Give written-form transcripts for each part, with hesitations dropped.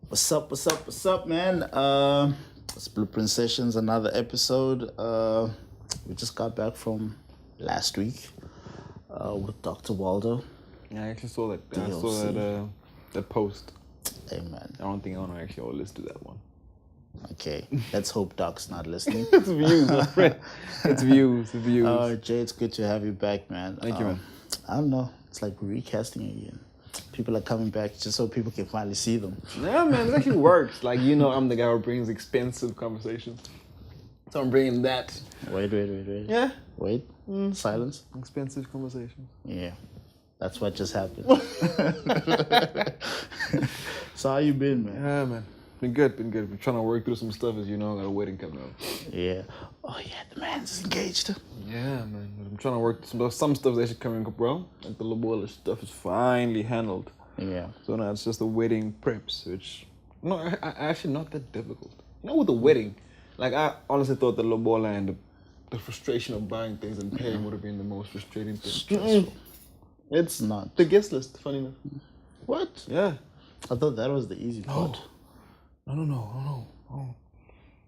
What's up, man? It's Blueprint Sessions, another episode. We just got back from last week with Dr. Waldo. Yeah, I actually saw that. I saw DLC. that post. Hey, man. I don't think I want to actually always do that one. Okay, let's hope Doc's not listening. It's views, my friend. It's views. Jay, it's good to have you back, man. Thank you, man. I don't know. It's like recasting again. People are coming back just so people can finally see them. Yeah, man, it actually works. Like, you know, I'm the guy who brings expensive conversations. So I'm bringing that. Wait. Yeah? Wait. Silence. Expensive conversations. Yeah. That's what just happened. So how you been, man? Yeah, man. Been good. Been trying to work through some stuff, as you know. I got a wedding coming up. Yeah. Oh, yeah, the man's engaged. Yeah, man. I'm trying to work some stuff that's actually coming up well. Like the lobola stuff is finally handled. Yeah. So now it's just the wedding preps, which actually not that difficult. You know, with the wedding, like I honestly thought the lobola and the frustration of buying things and paying would have been the most frustrating thing. Stressful. It's not. The guest list, funny enough. What? Yeah. I thought that was the easy part. No.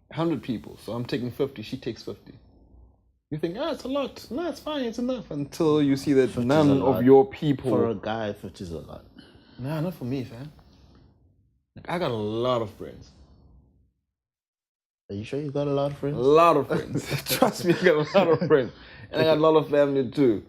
100 people, so I'm taking 50, she takes 50. You think, it's a lot. No, it's fine, it's enough. Until you see that none of your people... For a guy, 50 is a lot. Nah, not for me, fam. Like, I got a lot of friends. Are you sure you got a lot of friends? A lot of friends. Trust me, I got a lot of friends. And I got a lot of family too.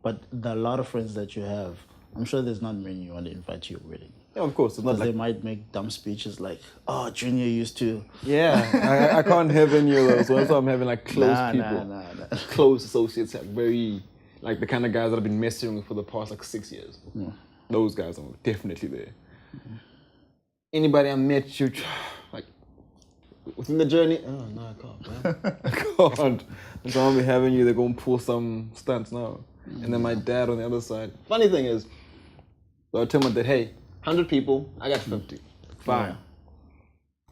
But the lot of friends that you have, I'm sure there's not many you want to invite to your wedding. Yeah, of course. It's not Because like... they might make dumb speeches like, oh, Junior used to... Yeah, I can't have any of those. So that's why I'm having like close people. Nah. Close associates, like very... Like the kind of guys that I've been messaging with for the past like 6 years. Yeah. Those guys are definitely there. Anybody I met, you like within the journey. Oh no, I can't, man. I can't. So I'll be having you. They're gonna pull some stunts now, and then my dad on the other side. Funny thing is, so I tell my dad, hey, 100 people, I got 50. Fine. Yeah.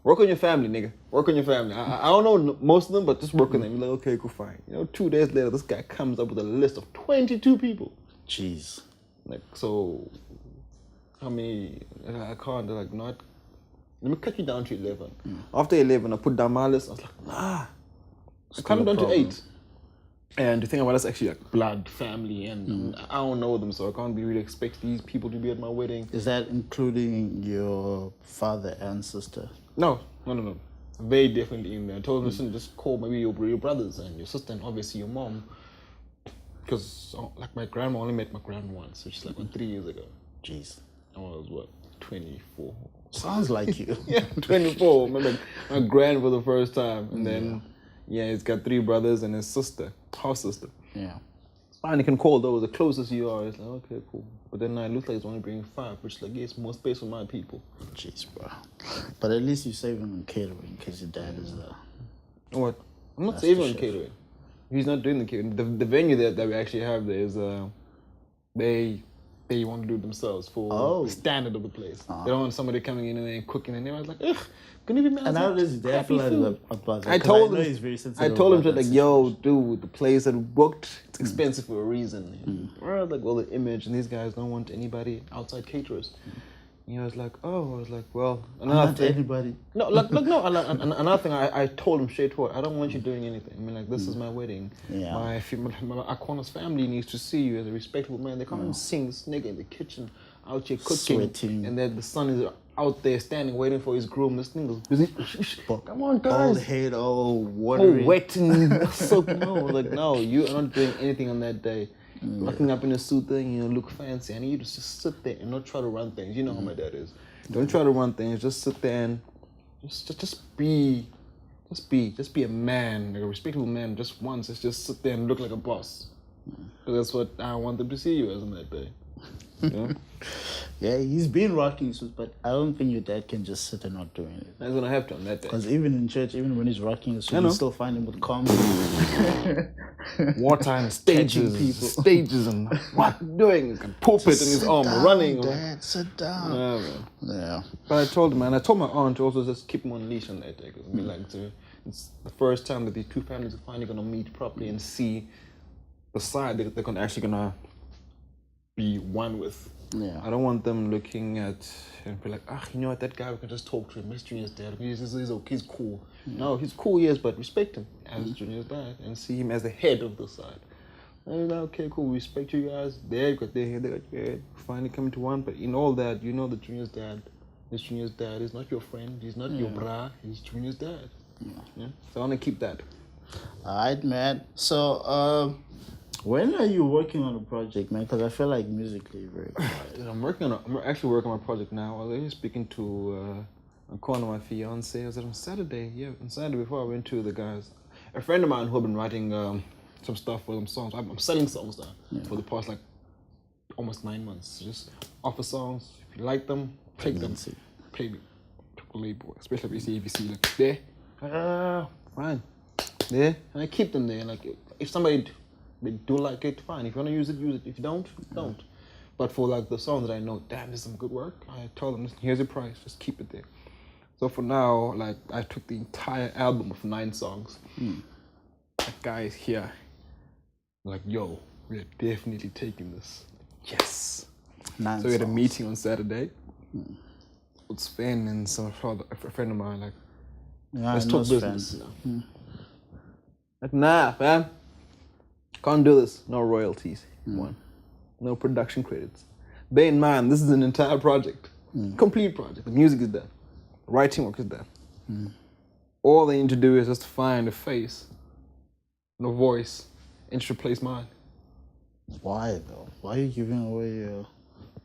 Work on your family, nigga. Work on your family. I don't know most of them, but just work on them. You're like, okay, cool, fine. You know, 2 days later, this guy comes up with a list of 22 people. Jeez. Like, so, how many, I can't, they're like, not, let me cut you down to 11. After 11, I put down my list, I was like, nah, I cut it down to 8. And the thing about it's actually like blood, family, and I don't know them, so I can't really expect these people to be at my wedding. Is that including your father and sister? No. Very definitely in there. I told them, listen, just call maybe your brothers and your sister and obviously your mom. Because, like, my grandma only met my grandma once, which is like 3 years ago. Jeez. I was, 24? Sounds like you. Yeah, 24. Remember my grand for the first time. And then, he's got 3 brothers and his sister, half sister. Yeah. It's fine, you can call those. The closest you are, it's like, okay, cool. But then it looks like it's only bringing 5, which is like, it's more space for my people. Jeez, bro. But at least you're saving on catering because your dad is there. What? I'm not That's saving the on chef. catering. He's not doing the catering. The venue that we actually have there is, they want to do it themselves for the standard of the place. They don't want somebody coming in and then cooking, and everyone's like, ugh, can you be mad? And how does his dad feel about that? I told him, he's very sensitive. I told him about like, that yo, situation. dude, the place that we booked, it's expensive for a reason. Or like, well, the image, and these guys don't want anybody outside caterers. You know, it's like, oh, I was like, well, Not anybody. No, look, no. Another thing, I told him straight forward, I don't want you doing anything. I mean, like, this is my wedding. Yeah. My Aquana's family needs to see you as a respectable man. They can't sing this nigga in the kitchen, out here cooking, Sweating. and then the son is out there standing waiting for his groom. This nigga's busy. Come on, guys. Old head, all watery. Oh, wet and soaked. No, like, no, you are not doing anything on that day. Locking up in a suit thing, look fancy. I need you to just sit there and not try to run things. You know how my dad is. Don't try to run things. Just sit there and just be a man, like a respectable man. Just once, just sit there and look like a boss. Because that's what I want them to see you as on that day. You know? Yeah, he's been rocking suits, but I don't think your dad can just sit and not do anything. That's gonna have to on that day. Because even in church, even when he's rocking a suit, you still find him with calm. Wartime stages and what doing? Pulpit in his arm, running. Dad, sit down. Yeah, man. Yeah. But I told him, and I told my aunt to also just keep him on leash on that day. Cause I mean, like, it's the first time that these two families are finally gonna meet properly and see the side that they're actually gonna be one with. Yeah. I don't want them looking at and be like, you know what, that guy, we can just talk to him. He's Junior's dad. He's cool. No, he's cool, yes, but respect him as Junior's dad and see him as the head of the side. And you're like, okay, cool, respect you guys. They got their head, they got your head. Finally coming to one, but in all that, you know that Junior's dad is not your friend. He's not your bra. He's Junior's dad. Yeah. So I want to keep that. All right, man. So, when are you working on a project, man? Because I feel like musically you're very quiet. I'm actually working on a project now. I was actually speaking to my fiance. Was it on Saturday? Yeah, on Saturday before I went to the guys. A friend of mine who had been writing some stuff for them songs. I'm selling songs now for the past like almost 9 months. Just offer songs. If you like them, take them. Play me. Label, especially if you see like there. Fine. There, and I keep them there. Like if somebody they do like it, fine. If you want to use it, use it. If you don't, don't. But for like the songs that I know, damn, this is some good work, I told them, here's your price, just keep it there. So for now, like I took the entire album of 9 songs. That guy is here. Like, yo, we're definitely taking this. Yes. 9 so we had a songs. meeting on Saturday. With Sven and a friend of mine, like, let's talk business. Like, nah, fam. Can't do this. No royalties. One. No production credits. Bear in mind, this is an entire project. Complete project. The music is done. Writing work is done. All they need to do is just find a face and a voice and just replace mine. Why, though? Why are you giving away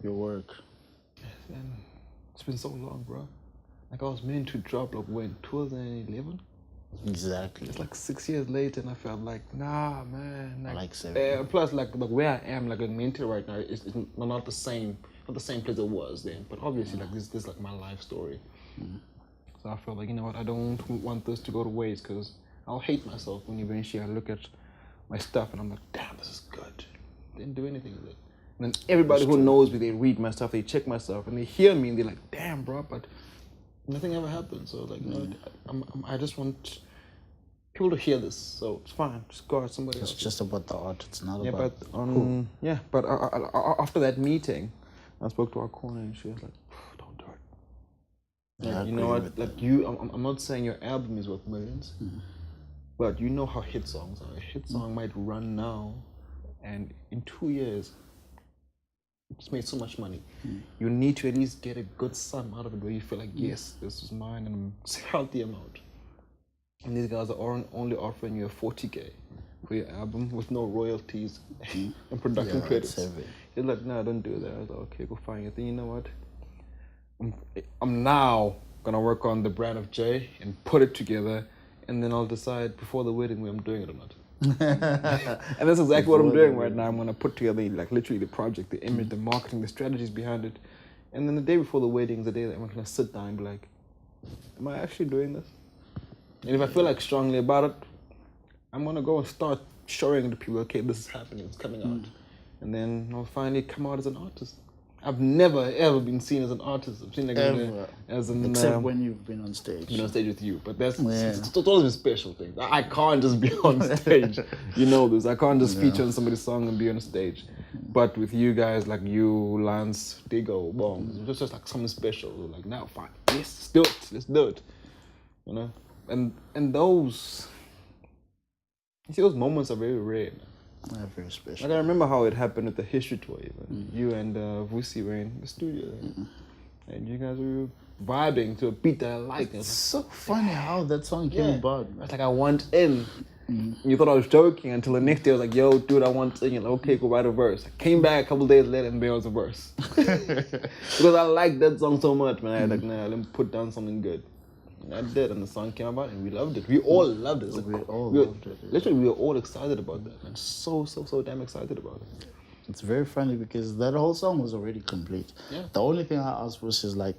your work? And it's been so long, bro. Like, I was meant to drop, like, when? 2011? Exactly. It's like 6 years later, and I felt like, nah, man. Like 7. Plus, like where I am, like mentally right now, is not the same place it was then. But obviously, like this is like my life story. So I felt like, you know what, I don't want this to go to waste because I'll hate myself when eventually I look at my stuff and I'm like, damn, this is good. Didn't do anything with it. And then everybody who knows me, they read my stuff, they check my stuff, and they hear me and they're like, damn, bro, but nothing ever happened. So like, you know, I just want people to hear this. So it's fine. Just go out somebody else. It's just about the art. It's not Yeah, about but after that meeting, I spoke to our corner and she was like, don't do it. Yeah, you know what? Like I'm not saying your album is worth millions, but you know how hit songs are. A hit song might run now, and in 2 years, it's made so much money. You need to at least get a good sum out of it where you feel like, yes, this is mine and it's a healthy amount. And these guys are only offering you a 40K for your album with no royalties and production credits. He's like, no, don't do that. I was like, okay, go find your thing. You know what? I'm now gonna work on the brand of Jay and put it together, and then I'll decide before the wedding whether I'm doing it or not. And that's exactly what I'm doing right now. I'm gonna put together like literally the project, the image, the marketing, the strategies behind it, and then the day before the wedding is the day that I'm gonna sit down and be like, am I actually doing this? And if I feel like strongly about it, I'm gonna go and start showing the people, okay, this is happening, it's coming out, and then I'll finally come out as an artist. I've never ever been seen as an artist. I've seen like except when you've been on stage. Been on stage with you, but that's it's always been special things. I can't just be on stage. You know this. I can't just feature on somebody's song and be on stage. But with you guys, like you, Lance, Digo, boom, it's just like something special. Like now, fine, yes, let's do it. You know, and those moments are very rare. Very special. Like I remember how it happened at the history tour even. You and Vusi were in the studio and you guys were vibing to a beat that I liked. It's so funny how that song came about. It's like I want in. You thought I was joking until the next day I was like, yo, dude, I want in. You're like, okay, go write a verse. I came back a couple days later and there was a verse. Because I liked that song so much, man. I was like, nah, let me put down something good. And I did, and the song came about, and we loved it. We all loved it. We all loved it. Yeah. Literally, we were all excited about that, and so damn excited about it. It's very funny because that whole song was already complete. Yeah. The only thing I asked was just like,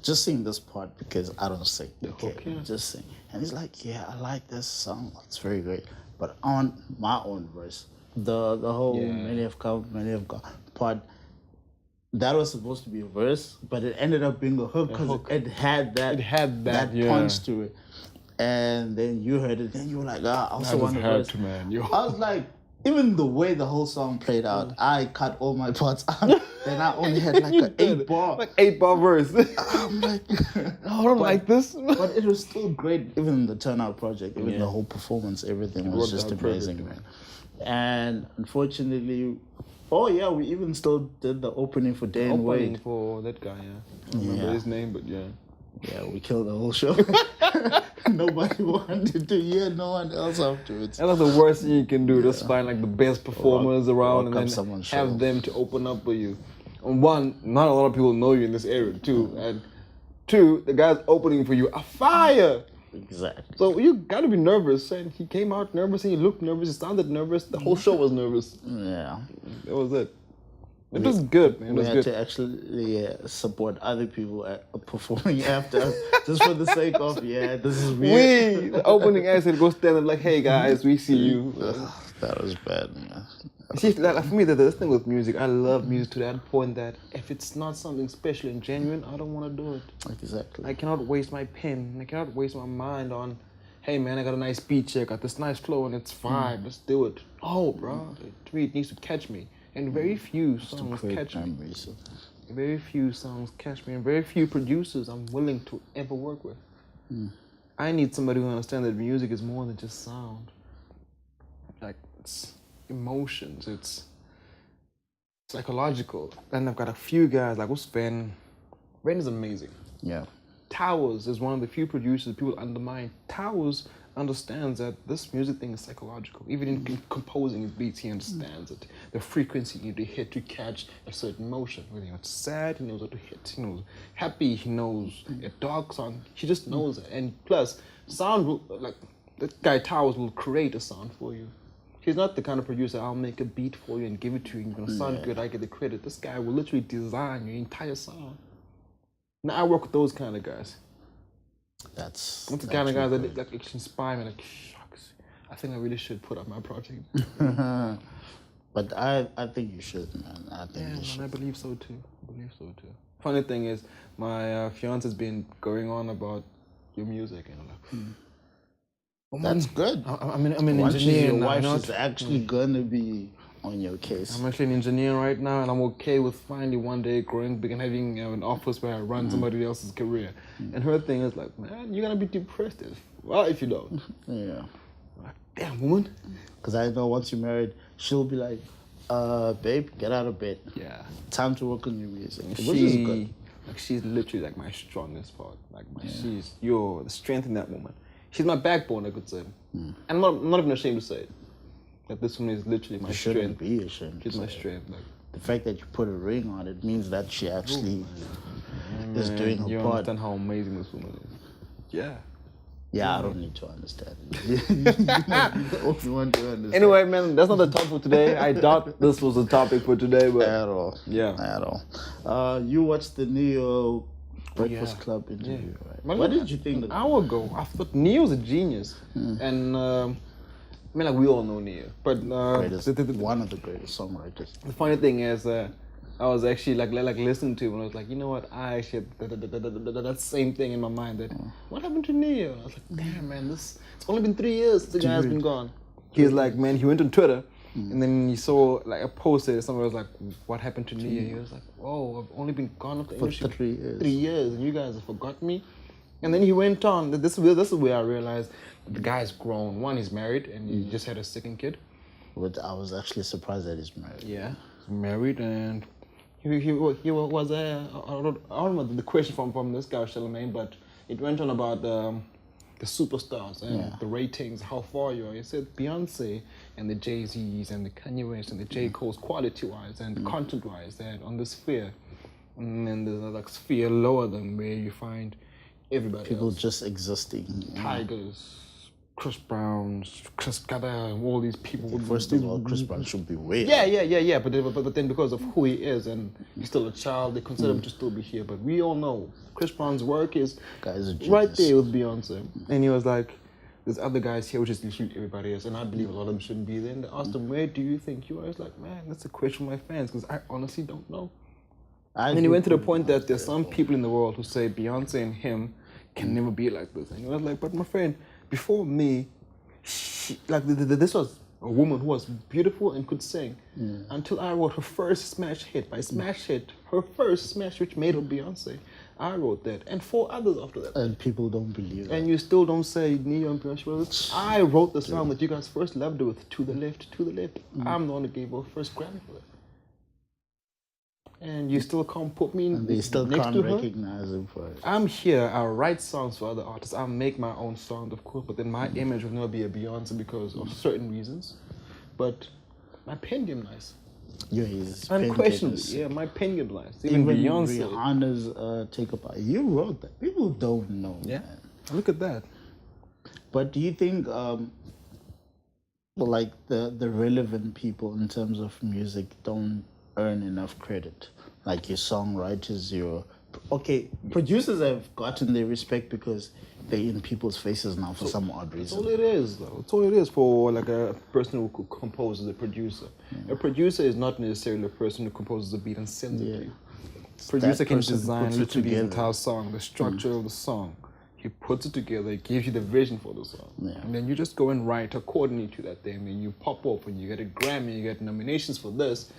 just sing this part because I don't sing. Okay, just sing. And he's like, yeah, I like this song. It's very great. But on my own verse, the whole many have come, many have gone part. That was supposed to be a verse, but it ended up being a hook because it had that punch to it. And then you heard it, then you were like, I also want a verse. I was like, even the way the whole song played out, I cut all my parts out, and I only had like an 8-bar. Like 8-bar verse. I'm like, I don't like this. But it was still great, even the turnout project, even the whole performance, everything was just amazing, man. And unfortunately, we even still did the opening for Dan Wade. For that guy, I don't remember his name, but yeah. Yeah, we killed the whole show. Nobody wanted to hear no one else afterwards. That's the worst thing you can do. Just find like the best performers around and then show. have them to open up for you. And one, not a lot of people know you in this area too. And two, the guys opening for you are fire. Exactly. So you gotta be nervous. And he came out nervous and he looked nervous, he sounded nervous. The whole show was nervous. Yeah. That was it. It was good, man. It was we had to actually support other people performing after us, just for the sake of, this is weird. The opening act said, go stand up like, hey guys, we see you. That was bad, man. See, like, for me, this thing with music, I love music to that point that if it's not something special and genuine, I don't want to do it. Exactly. I cannot waste my pen. I cannot waste my mind on, hey man, I got a nice beat here, got this nice flow and it's fine, let's do it. Oh, bro, to me, it needs to catch me. And very few songs catch me. Very few songs catch me, and very few producers I'm willing to ever work with. I need somebody who understands that music is more than just sound. Like, it's emotions, it's psychological. And I've got a few guys, like Sven. Sven is amazing. Yeah. Towers is one of the few producers people undermine. Towers understands that this music thing is psychological. Even in composing his beats, he understands it. The frequency you need to hit to catch a certain emotion. Whether it's sad, he knows what to hit. He knows happy, he knows a dark song. He just knows it. And plus, sound will, like, that guy Towers will create a sound for you. He's not the kind of producer, I'll make a beat for you and give it to you, you're gonna sound good, I get the credit. This guy will literally design your entire sound. Now I work with those kind of guys. That's the kind of guys that like inspire me. Like, shucks, I think I really should put up my project. But I think you should, man. I think you should. I believe so too. Funny thing is, my fiance's been going on about your music, and I'm like, that's good. I'm an engineer. Your wife is actually gonna be on your case. I'm actually an engineer right now, and I'm okay with finally one day growing big and having an office where I run somebody else's career. And her thing is like, man, you're gonna be depressed if you don't. Yeah. Like, damn, woman. Because I know once you're married, she'll be like, babe, get out of bed. Yeah. Time to work on your music. Which is good. Like, she's literally like my strongest part. Like, she's the strength in that woman. She's my backbone, I could say. And I'm not even ashamed to say it. That this one is literally my strength. Shouldn't be ashamed. She's my strength. Like, the fact that you put a ring on it means that she actually is doing her part. You understand how amazing this woman is. Yeah. Yeah, I don't need to understand it. You're the only one to understand. Anyway, man, that's not the topic for today. I doubt this was the topic for today, but at all. Yeah. At all. You watched the Neo Breakfast Club interview, right? What did you think? An hour ago, I thought Neo's a genius. And I mean, like, we all know Neo, but one of the greatest songwriters. The funny thing is, I was actually like listening to him, and I was like, you know what? I actually that same thing in my mind. That what happened to Neo? I was like, damn, man, it's only been 3 years since the guy's been gone. He's like, man, he went on Twitter, and then he saw like a post that somebody was like, what happened to Neo? He was like, whoa, I've only been gone for 3 years. 3 years, and you guys have forgotten me. And then he went on. This is where I realized the guy's grown. One, he's married, and he just had a second kid. But I was actually surprised that he's married. Yeah, he's married, and he was I don't remember the question from this guy Charlemagne, but it went on about the superstars and the ratings, how far you are. He said Beyonce and the Jay-Z's and the Kanye West and the J. Cole's quality-wise and content-wise, they're on the sphere, and then there's like sphere lower than where you find everybody people else. Just existing. Tigers, Chris Browns, Chris Gada, all these people. First of all, Chris Brown should be way Yeah. But then because of who he is and he's still a child, they consider him to still be here. But we all know Chris Brown's work is right there with Beyonce. And he was like, there's other guys here, which is literally everybody else. And I believe a lot of them shouldn't be there. And they asked him, where do you think you are? He's like, man, that's a question for my fans because I honestly don't know. And then he went to the point that there's some people in the world who say Beyonce and him can never be like this. And he was like, but my friend, before me, this was a woman who was beautiful and could sing, until I wrote her first smash hit. By smash hit, her first smash which made her Beyonce. I wrote that, and 4 others after that. And people don't believe And that. you still don't say Neo and Beyonce. I wrote the song that you guys first loved her with, To the Left, To the Left. I'm the one who gave her first Grammy for that. And you still can't put me And they still next can't to her. recognize him for it. I'm here, I write songs for other artists. I make my own songs, of course, but then my image will never be a Beyonce because of certain reasons. But my pen game nice. Yeah, he's Unquestionably, pen-getters. yeah, my pen game nice. Even Even Beyonce. Rihanna's Take Up. You wrote that. People don't know. Yeah, Man. look at that. But do you think, like the relevant people in terms of music don't earn enough credit? Like your songwriters, producers have gotten their respect because they're in people's faces now for some odd That's reason. all it is, though. That's all it is for like a person who composes, a producer. A producer is not necessarily a person who composes a beat and sends it to you. Producer That can person design puts it literally the together. entire song, the structure of the song. He puts it together, he gives you the vision for the song. Yeah. And then you just go and write accordingly to that thing. And you pop off and you get a Grammy, you get nominations for this.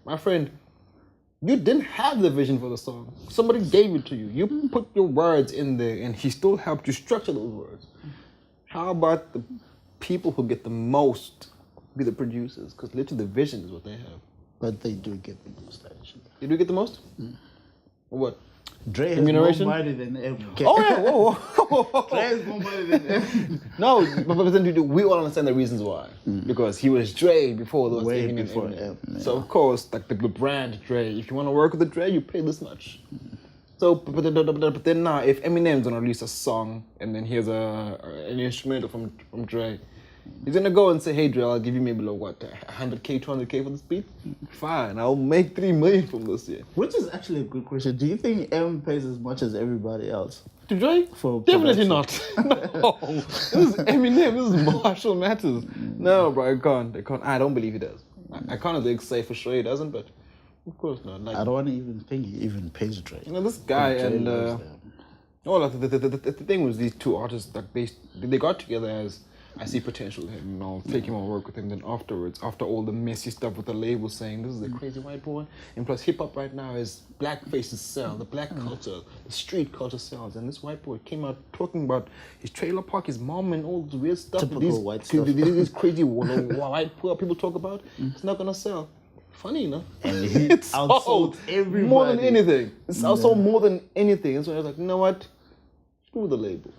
My friend, you didn't have the vision for the song. Somebody gave it to you. You put your words in there and he still helped you structure those words. How about the people who get the most be the producers? Because literally the vision is what they have. But they do get the most, actually. Did we get the most? Or what? Dre has more Remuneration? money than MK. Oh yeah, whoa. Dre has more money than MK. No, but then we all understand the reasons why. Because he was Dre before there was Way Eminem. before M, yeah. So of course, like the brand Dre, if you want to work with the Dre, you pay this much. So, but then now, if Eminem's gonna release a song and then here's an instrumental from Dre, he's gonna go and say, "Hey Dre, I'll give you maybe like what, 100K, 200K for this beat? Fine, I'll make 3 million from this year." Which is actually a good question. Do you think M pays as much as everybody else? To Dre? For Definitely not. No. This is Eminem. This is Marshall Mathers. No, bro, I can't. I don't believe he does. I can't say for sure he doesn't, but of course not. Like, I don't want to even think he even pays Dre. you know, this guy Dre and loves them. like the thing was these two artists, like they got together as I see potential in him, and I'll take him on work with him. Then afterwards, after all the messy stuff with the label saying this is a crazy white boy, and plus hip hop right now is black faces sell, the black culture, the street culture sells, and this white boy came out talking about his trailer park, his mom, and all this weird stuff. Typical these, white stuff. These crazy white poor people talk about. It's not gonna sell. Funny, you know? And he It's outsold sold everybody. more than anything. It's outsold more than anything. And so I was like, you know what? Screw the label.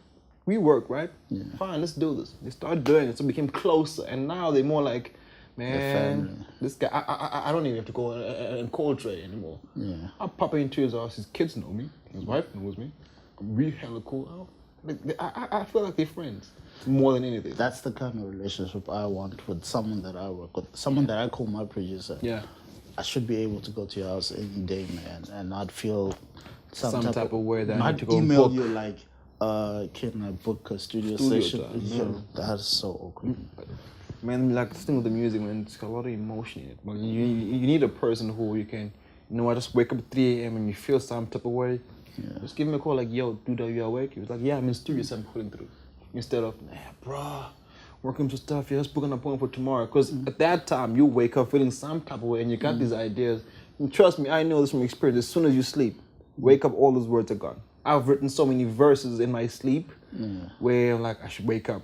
We work, right? Yeah. Fine, let's do this. They started doing it, so it became closer. And now they're more like, man, family. this guy, I don't even have to go and call Dre anymore. Yeah. I'll pop into his house. His kids know me. His wife knows me. We hella cool. I feel like they're friends more than anything. That's the kind of relationship I want with someone that I work with, someone that I call my producer. Yeah. I should be able to go to your house any day, man, and not feel Some type of way that I not need to go email book. you like, can I book a studio Studio session? time, Yeah, sure. that's so awkward. Man, like this thing with the music, man, it's got a lot of emotion in it. But you need a person who you can, you know, I just wake up at 3 a.m. and you feel some type of way. Yeah. Just give him a call like, yo, dude, are you awake? He was like, yeah, I'm in studio, so I'm pulling through. Instead of, nah, bro, working some stuff, yeah, let's book an appointment for tomorrow. Because at that time, you wake up feeling some type of way and you got these ideas. And trust me, I know this from experience. As soon as you sleep, wake up, all those words are gone. I've written so many verses in my sleep where I'm like, I should wake up.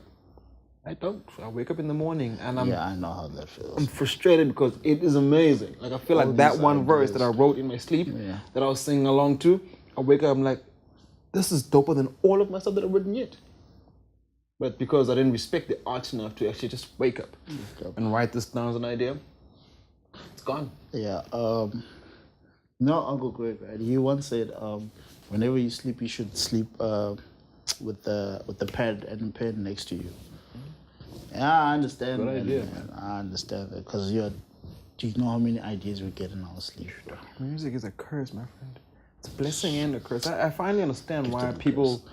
I don't. I wake up in the morning and I'm Yeah, I know how that feels. I'm frustrated because it is amazing. Like I feel All like that these one verse ideas. that I wrote in my sleep Yeah. that I was singing along to, I wake up, I'm like, this is doper than all of my stuff that I've written yet. But because I didn't respect the art enough to actually just wake up and write this down as an idea, it's gone. Yeah. No, Uncle Greg, right? He once said, whenever you sleep, you should sleep with the pad and the pen next to you. Yeah, I understand. Good man, idea. man. I understand that because do you know how many ideas we get in our sleep? Music is a curse, my friend. It's a blessing and a curse. I finally understand why people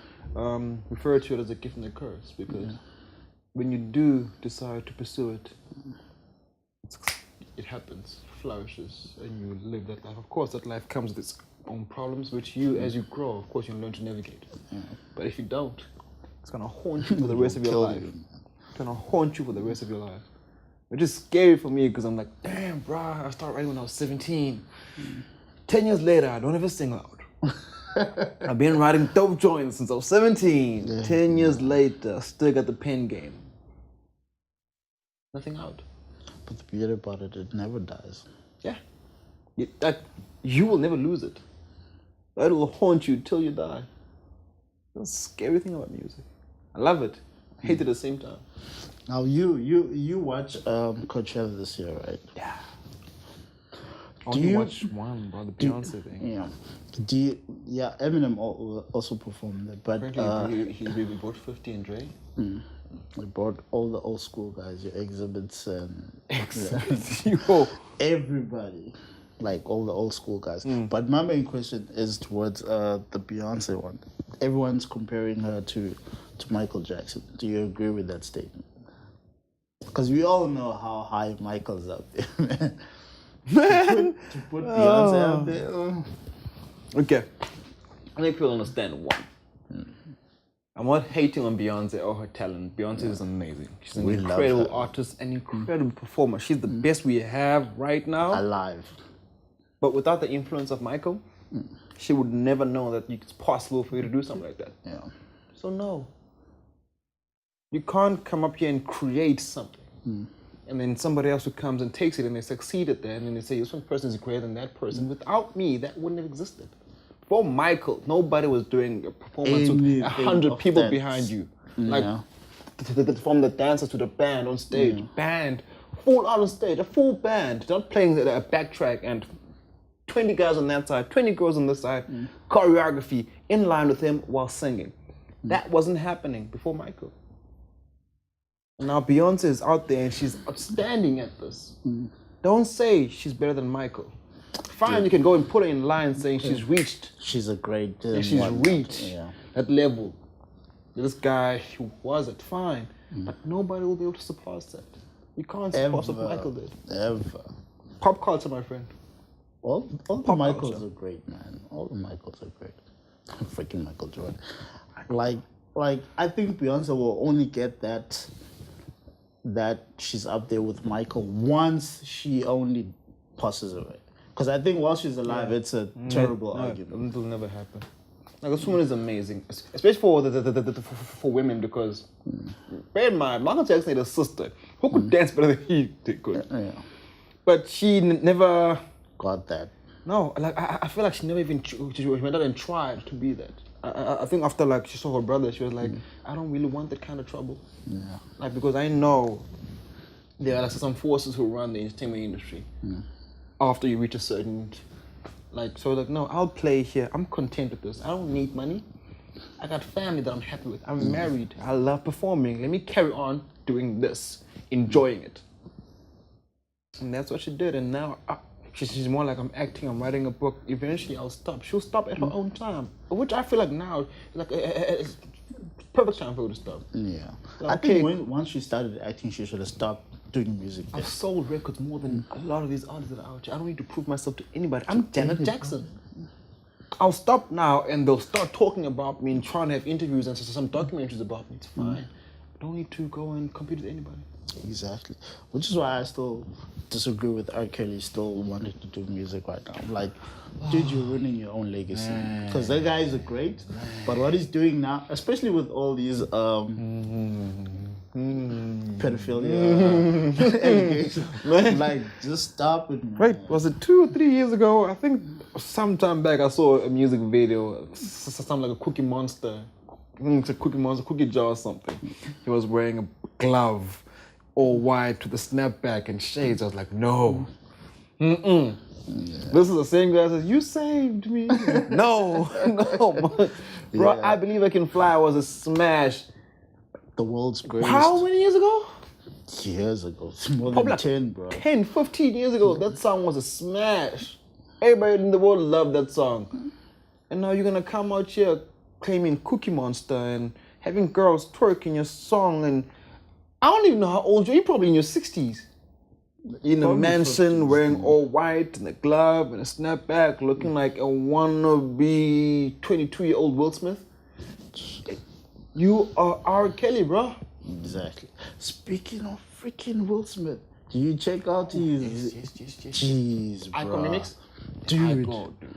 refer to it as a gift and a curse, because when you do decide to pursue it, it happens, flourishes, and you live that life. Of course, that life comes with its own problems, which you, as you grow, of course, you learn to navigate. But if you don't, it's gonna haunt you for the rest of your Kill life. you. It's gonna haunt you for the rest of your life. which is scary for me because I'm like, damn, bro, I started writing when I was 17. 10 years later, I don't ever sing loud. I've been writing dope joints since I was 17. Yeah. 10 years later, still got the pen game. Nothing out. But the beauty about it never dies. Yeah. You will never lose it. That will haunt you till you die. That's the scary thing about music. I love it. I hate it at the same time. Now you watch Coachella this year, right? Yeah. Do you watch one, bro? The Beyonce thing. Yeah. Eminem also performed it, but he bought 50 and Dre. They brought all the old school guys, your exhibits and everybody, like all the old school guys. But my main question is towards the Beyonce one. Everyone's comparing her to Michael Jackson. Do you agree with that statement? Because we all know how high Michael's up there, man. To put Beyonce out there. Okay. I think people understand one. I'm not hating on Beyonce or her talent. Beyonce is amazing. She's an incredible artist, an incredible performer. She's the best we have right now. Alive. But without the influence of Michael, she would never know that it's possible for you to do something like that. Yeah. So no. You can't come up here and create something. And then somebody else who comes and takes it and they succeed at that and then they say, this one person is greater than that person. Without me, that wouldn't have existed. For Michael, nobody was doing a performance with 100 people behind you. Like, from the dancers to the band on stage. Band, full out on stage, a full band. Not playing a backtrack and 20 guys on that side, 20 girls on this side. Choreography in line with him while singing. That wasn't happening before Michael. And now Beyonce is out there and she's outstanding at this. Don't say she's better than Michael. Fine, you can go and put her in line saying she's reached. She's a great she's reached that level. This guy, he was it, fine. But nobody will be able to surpass that. You can't surpass what Michael did. Ever. Pop culture, my friend. All the Michaels are great, man. All the Michaels are great. Freaking Michael Jordan. Like I think Beyonce will only get that she's up there with Michael once she only passes away. Because I think while she's alive, it's a terrible argument. It will never happen. Like, this woman is amazing, especially for for women, because bear in mind, Michael Jackson had a sister who could dance better than he could. But she never got that. No, like I feel like she never even she went out and tried to be that. I think after like she saw her brother, she was like, I don't really want that kind of trouble. Yeah. Like, because I know there are like some forces who run the entertainment industry. After you reach a certain, like, so like, no, I'll play here. I'm content with this. I don't need money. I got family that I'm happy with. I'm married. I love performing. Let me carry on doing this, enjoying it. And that's what she did. And now she's more like, I'm acting, I'm writing a book. Eventually I'll stop. She'll stop at her own time, which I feel like now is like it's perfect time for her to stop. Yeah. Like, I think once she started acting, she should have stopped doing music. I've sold records more than a lot of these artists that are out here. I don't need to prove myself to anybody. I'm Janet Jackson. I'll stop now and they'll start talking about me and trying to have interviews and some documentaries about me. It's fine. I don't need to go and compete with anybody. Exactly. Which is why I still disagree with R. Kelly still wanting to do music right now. Like, dude, you're ruining your own legacy. Because that guy is great, but what he's doing now, especially with all these pedophilia allegations, like, just stop it, man. Right, was it 2 or 3 years ago? I think sometime back I saw a music video, something like a Cookie Monster. I think it's a Cookie Monster, Cookie Jar or something. He was wearing a glove, all white with a snapback and shades. I was like, no. This is the same guy that says, you saved me. No. Bro, I Believe I Can Fly was a smash. The world's greatest. How many years ago? Years ago. More than 10, bro. 10, 15 years ago. That song was a smash. Everybody in the world loved that song. And now you're going to come out here claiming Cookie Monster and having girls twerking your song, and I don't even know how old you are. You're probably in your 60s. In a mansion, 50s, wearing all white and a glove and a snapback, looking like a wannabe 22-year-old Will Smith. You are R. Kelly, bro. Exactly. Speaking of freaking Will Smith, Do you check out his? Yes. Jeez, Icon bro. remix? Dude. Icon, dude.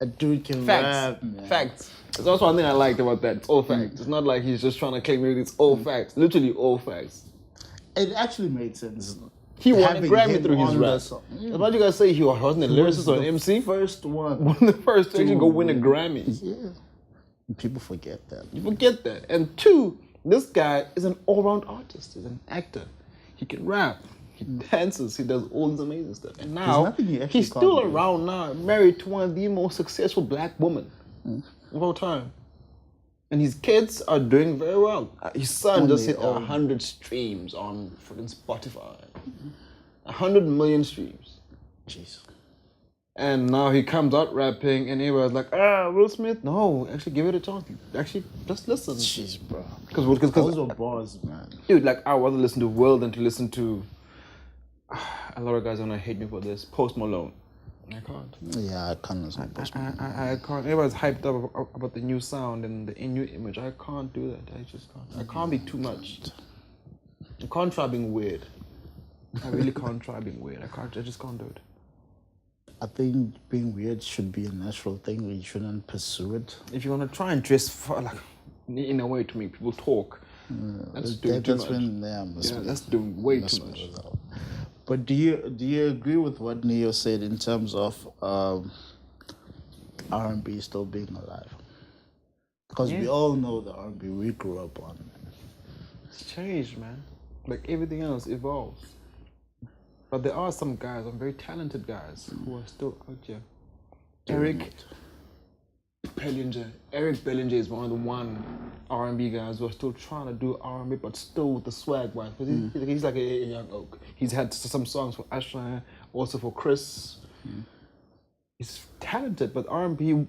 A dude can Facts. rap, man. Facts. That's also one thing I liked about that. It's all facts. It's not like he's just trying to claim it. It's all facts. Literally all facts. It actually made sense. He won a Having Grammy him through his on the rap. song. That's what you guys say. He wasn't a lyricist or an MC. First one. One of the first to actually go win a Grammy. Yeah. People forget that. You forget that. And two, this guy is an all-round artist. He's an actor. He can rap. He dances. He does all this amazing stuff. And now nothing he actually he's still can't do. around now, married to one of the most successful black women of all time. And his kids are doing very well. His son just hit 100 streams on freaking Spotify. 100 million streams. Jeez. And now he comes out rapping, and everyone's like, Will Smith? No, actually give it a chance. Actually, just listen. Jeez, bro. Because Those are bars, man. dude, like, I'd rather listen to Will than to listen to, a lot of guys are gonna hate me for this, Post Malone. I can't. Yeah, I can't listen to Post Malone. I can't. Everyone's hyped up about the new sound and the new image. I can't do that. I just can't. I can't be too much. I can't try being weird. I really can't try being weird. I just can't do it. I think being weird should be a natural thing. You shouldn't pursue it. If you want to try and dress for, like, in a way to make people talk, that's doing too much. That's doing way too much. But do you agree with what Neo said in terms of R&B still being alive? Because we all know the R&B we grew up on. It's changed, man. Like everything else evolves. But there are some guys, some very talented guys, who are still out here. Eric Bellinger is one of the R&B guys who are still trying to do R&B, but still with the swag wise. Because he's like a young oak. He's had some songs for Ashley, also for Chris. He's talented, but R&B,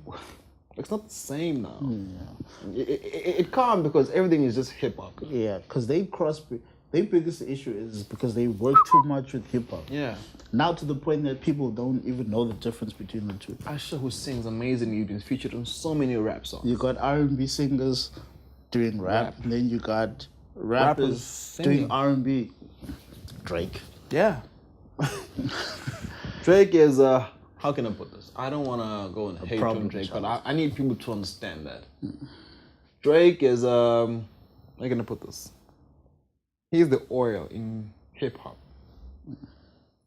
it's not the same now. Yeah. It can't, because everything is just hip hop. Yeah, because they cross. Their biggest issue is because they work too much with hip hop. Yeah. Now to the point that people don't even know the difference between the two. Asha, who sings amazingly, he's been featured on so many rap songs. You got R&B singers doing rap. And then you got rappers doing R&B. Drake. Yeah. Drake is how can I put this? I don't want to go and hate on Drake, but I need people to understand that. Drake is how can I put this? He's the oil in hip hop.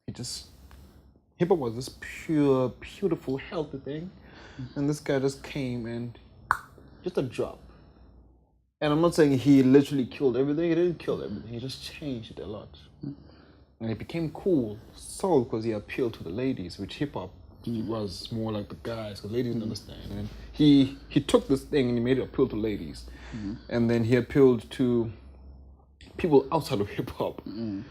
Hip hop was this pure, beautiful, healthy thing, and this guy just came and just a drop. And I'm not saying he literally killed everything. He didn't kill everything. He just changed it a lot, and it became cool. So because he appealed to the ladies, which hip hop was more like the guys, because ladies didn't understand. And he took this thing and he made it appeal to ladies, and then he appealed to people outside of hip hop, and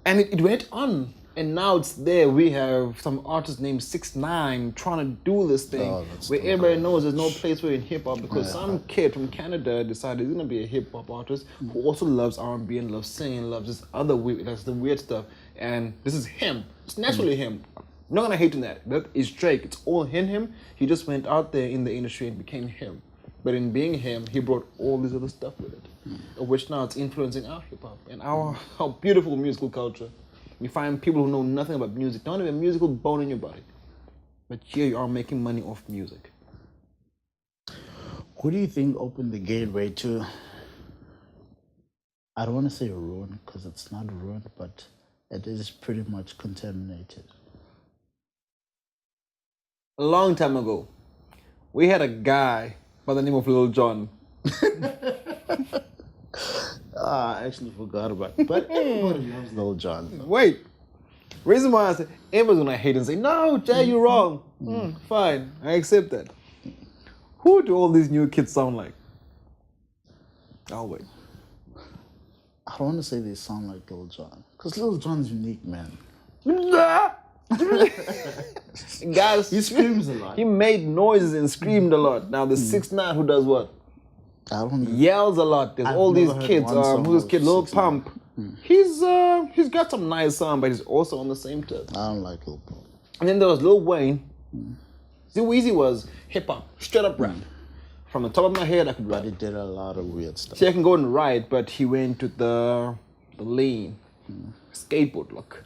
it went on, and now it's there. We have some artist named 6ix9ine trying to do this thing where everybody knows there's no place for it in hip hop, because some kid from Canada decided he's gonna be a hip hop artist who also loves R&B and loves singing, loves this other weird, that's the weird stuff, and this is him. It's naturally him. I'm not gonna hate on that. That is Drake. It's all in him. He just went out there in the industry and became him. But in being him, he brought all this other stuff with it, of which now it's influencing our hip hop and our beautiful musical culture. You find people who know nothing about music, don't have a musical bone in your body, but here you are making money off music. Who do you think opened the gateway to, I don't want to say ruin, because it's not ruin, but it is pretty much contaminated? A long time ago, we had a guy by the name of Lil Jon. I actually forgot about it. But everybody loves Lil Jon. Wait. Reason why I said everyone's gonna hate and say, no, Jay, you're wrong. Fine, I accept that. Who do all these new kids sound like? I'll wait. I don't want to say they sound like Lil Jon, because Lil Jon's unique, man. Guys, he screams a lot. He made noises and screamed a lot. Now the 6ix9ine who does what? I don't know. Yells a lot. There's all these kids. Who's this kid? Lil Pump. He's got some nice sound, but he's also on the same tip. I don't like Lil Pump. And then there was Lil Wayne. See, Weezy was hip hop, straight up rap. From the top of my head, I could rap. But he did a lot of weird stuff. See, I can go and write, but he went to the lean. skateboard look.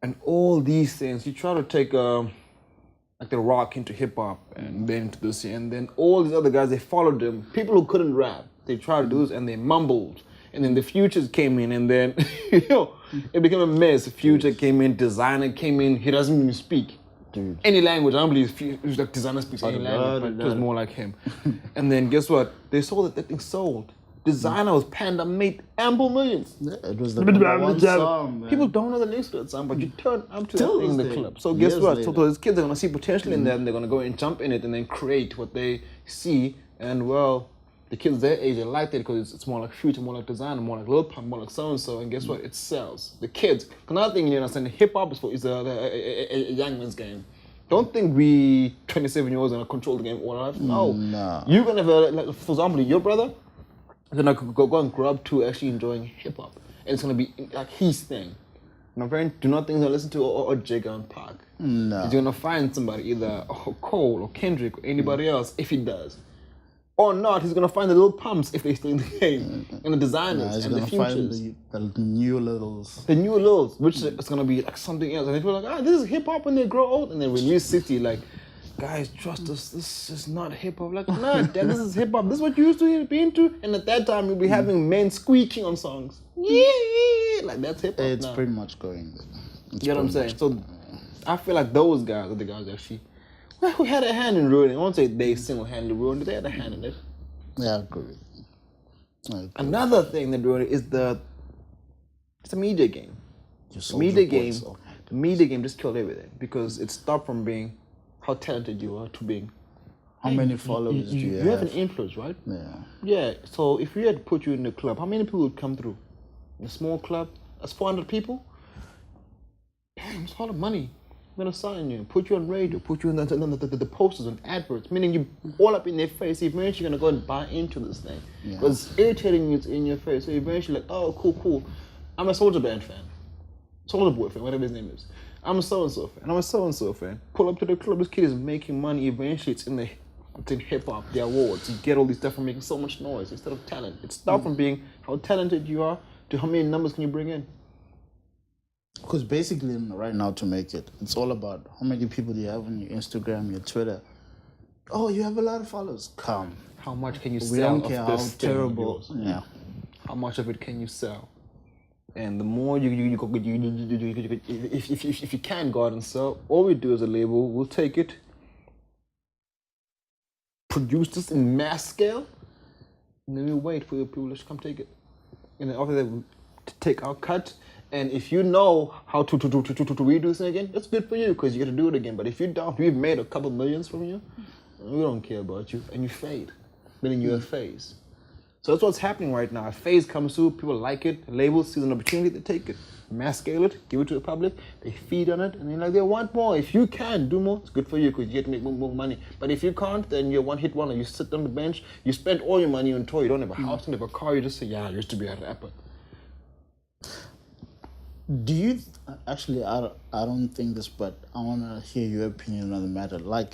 And all these things, you try to take like the rock into hip hop and then into this, and then all these other guys, they followed them. People who couldn't rap, they tried to do this and they mumbled. And then the Futures came in, and then it became a mess. Future came in, Designer came in. He doesn't even speak any language. I don't believe like Designer speaks any language, but it was more like him. And then guess what? They saw that thing sold. Designer was Panda, made ample millions. Yeah, it was the number one song, man. People don't know the lyrics to that song, but you turn up to that thing in the club. So guess what? So those kids are gonna see potential in that, and they're gonna go and jump in it, and then create what they see. And well, the kids their age, they like it because it's more like Future, more like Designer, more like Lil Pump, more like so and so. And guess what? It sells. The kids. Another thing you understand, hip hop is a young man's game. Don't think we 27-year-olds are gonna control the game all our life. No. You're gonna have like, for example, your brother. Then I could go and grow up to actually enjoying hip hop, and it's gonna be like his thing. My parents do not think they'll listen to or Jigga and Park. No, he's gonna find somebody, either Cole or Kendrick or anybody else, if he does, or not. He's gonna find the Little Pumps if they stay in the game, and the Designers and the Futures. Find the new littles. The new littles, which is gonna be like something else, and they feel like, this is hip hop when they grow old, and then when you 60, like. Guys, trust us, this is not hip-hop. Like, nah, Dad, this is hip-hop. This is what you used to be into. And at that time, you'll be having men squeaking on songs. Yeah, like that's hip-hop. It's pretty much going. You know what I'm saying? So I feel like those guys are the guys actually who had a hand in ruining. I won't say they single-handedly ruined it. They had a hand in it. Yeah, I agree. Another thing that ruined it is it's a media game. The media game just killed everything because it stopped from being how talented you are to being. How many followers do you have? You have an influence, right? Yeah. Yeah, so if we had to put you in the club, how many people would come through? In a small club, that's 400 people? Damn, it's a lot of money. I'm gonna sign you, put you on radio, put you in the posters and adverts, meaning you all up in their face. Eventually you're gonna go and buy into this thing. Because it's irritating you, it's in your face. So eventually like, oh, cool. I'm a Soulja Band fan. Soulja Boy fan, whatever his name is. I'm a so-and-so fan. I'm a so-and-so fan. Pull up to the club. This kid is making money. Eventually, it's in hip-hop, the awards. You get all these stuff from making so much noise instead of talent. It stopped from being how talented you are to how many numbers can you bring in. Because basically, right now, to make it, it's all about how many people do you have on your Instagram, your Twitter. Oh, you have a lot of followers. Come. How much can you sell? We don't care of how this terrible. Yeah. How much of it can you sell? And the more if you can go out and sell, all we do as a label, we'll take it, produce this in mass scale, and then we wait for your people to come take it. And then after that, we take our cut. And if you know how to redo this thing again, that's good for you because you get to do it again. But if you don't, we've made a couple millions from you, we don't care about you, and you fade, meaning you're a phase. So that's what's happening right now. A phase comes through, people like it, labels see an opportunity, they take it. Mass scale it, give it to the public, they feed on it, and they're like, they want more. If you can do more, it's good for you because you get to make more money. But if you can't, then you're one-hit wonder. You sit on the bench, you spend all your money on tour, you don't have a house, you don't have a car, you just say, yeah, I used to be a rapper. Do you, actually, I don't think this, but I want to hear your opinion on the matter. Like,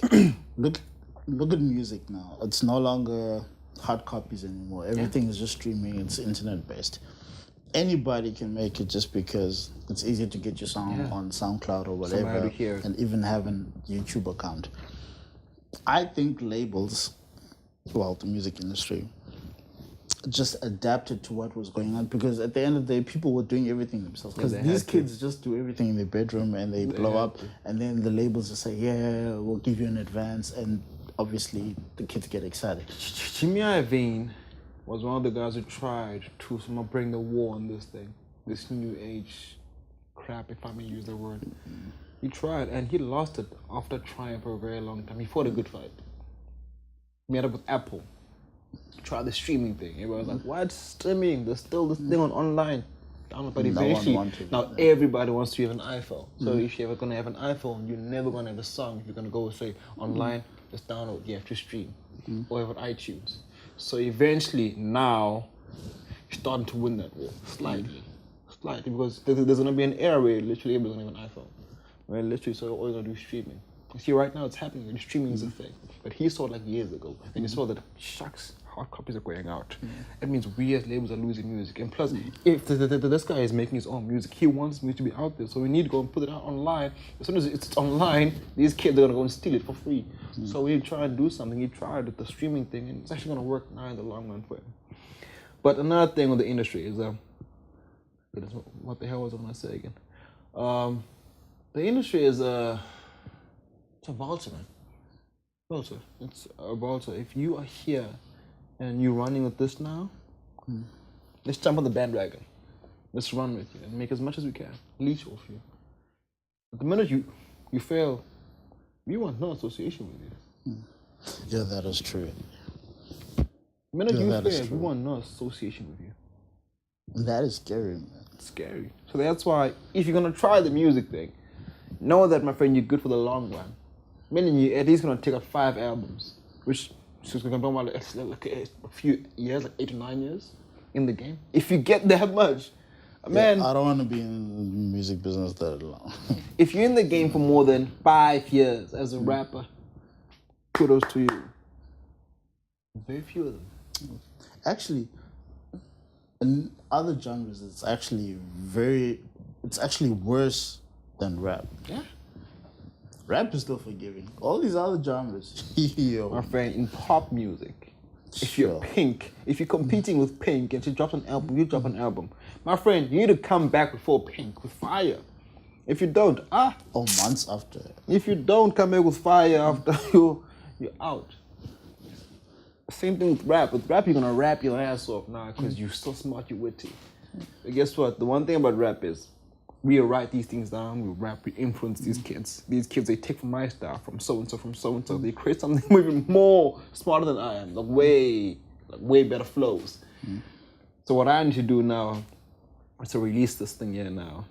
look at music now. It's no longer hard copies anymore. Everything is just streaming. It's internet based. Anybody can make it just because it's easier to get your song on SoundCloud or whatever, and even have a YouTube account. I think labels, well, the music industry, just adapted to what was going on because at the end of the day, people were doing everything themselves. Because these kids just do everything in their bedroom and they blow up, and then the labels just say, yeah, we'll give you an advance, and obviously the kids get excited. Jimmy Iovine was one of the guys who tried to somehow bring the war on this thing, this new age crap, if I may use the word. He tried, and he lost it after trying for a very long time. He fought a good fight. He met up with Apple, tried the streaming thing. Everybody was like, what streaming? There's still this thing online. But eventually, now everybody wants to have an iPhone. So if you're ever going to have an iPhone, you're never going to have a song. If you're going to go say online, just download, you have to stream, or have an iTunes. So eventually, now, you're starting to win that war, slightly, because there's going to be an era where literally everybody's going to have an iPhone. Where literally, so all you're going to do is streaming. You see, right now it's happening, and streaming is a thing. But he saw it like years ago, and he saw that, shucks, hard copies are going out. It means we as labels are losing music. And plus, if this guy is making his own music, he wants music to be out there. So we need to go and put it out online. As soon as it's online, these kids are gonna go and steal it for free. So we try and do something. He tried with the streaming thing, and it's actually gonna work now in the long run for him. But another thing with the industry is what the hell was I gonna say again? The industry is it's a vulture, man. Vulture. It's a vulture. If you are here and you're running with this now, let's jump on the bandwagon. Let's run with you and make as much as we can. Leech off you. But the minute you fail, we want no association with you. Yeah, that is true. The minute you that is fail, true. we want no association with you. And that is scary, man. It's scary. So that's why if you're gonna try the music thing, know that, my friend, you're good for the long run. Meaning you're at least gonna take up 5 albums, which is gonna be about like a few years, like 8 to 9 years in the game. If you get that much, man. Yeah, I don't want to be in the music business that long. If you're in the game for more than 5 years as a rapper, kudos to you. Very few of them. Actually, in other genres, it's actually worse than rap. Yeah. Rap is still forgiving. All these other genres, yo. My friend, in pop music, if you're Pink, if you're competing with Pink and she drops an album, you drop an album. My friend, you need to come back before Pink with fire. If you don't, Or months after. if you don't come back with fire after you're out. Same thing with rap. With rap, you're gonna rap your ass off now because you're so smart, you're witty. But guess what? The one thing about rap is we write these things down, we rap, we influence these kids. These kids, they take from my style, from so-and-so, from so-and-so. They create something even more smarter than I am, like way better flows. So what I need to do now is to release this thing here now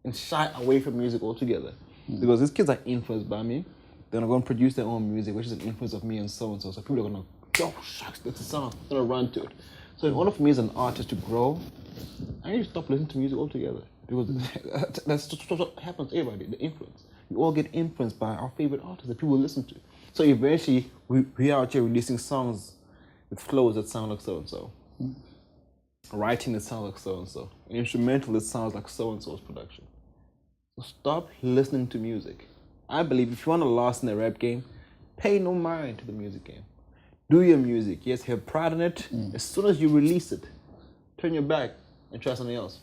and shy away from music altogether. Because these kids are influenced by me. They're gonna go and produce their own music, which is an influence of me and so-and-so. So people are gonna, oh, shucks, that's a song. I'm gonna run to it. So in order for me as an artist to grow, I need to stop listening to music altogether. Because that's what happens to everybody, the influence. We all get influenced by our favorite artists that people listen to. So eventually, we are out here releasing songs with flows that sound like so-and-so. Writing that sounds like so-and-so. An instrumental that sounds like so-and-so's production. So stop listening to music. I believe if you want to last in the rap game, pay no mind to the music game. Do your music. Yes, have pride in it. As soon as you release it, turn your back and try something else.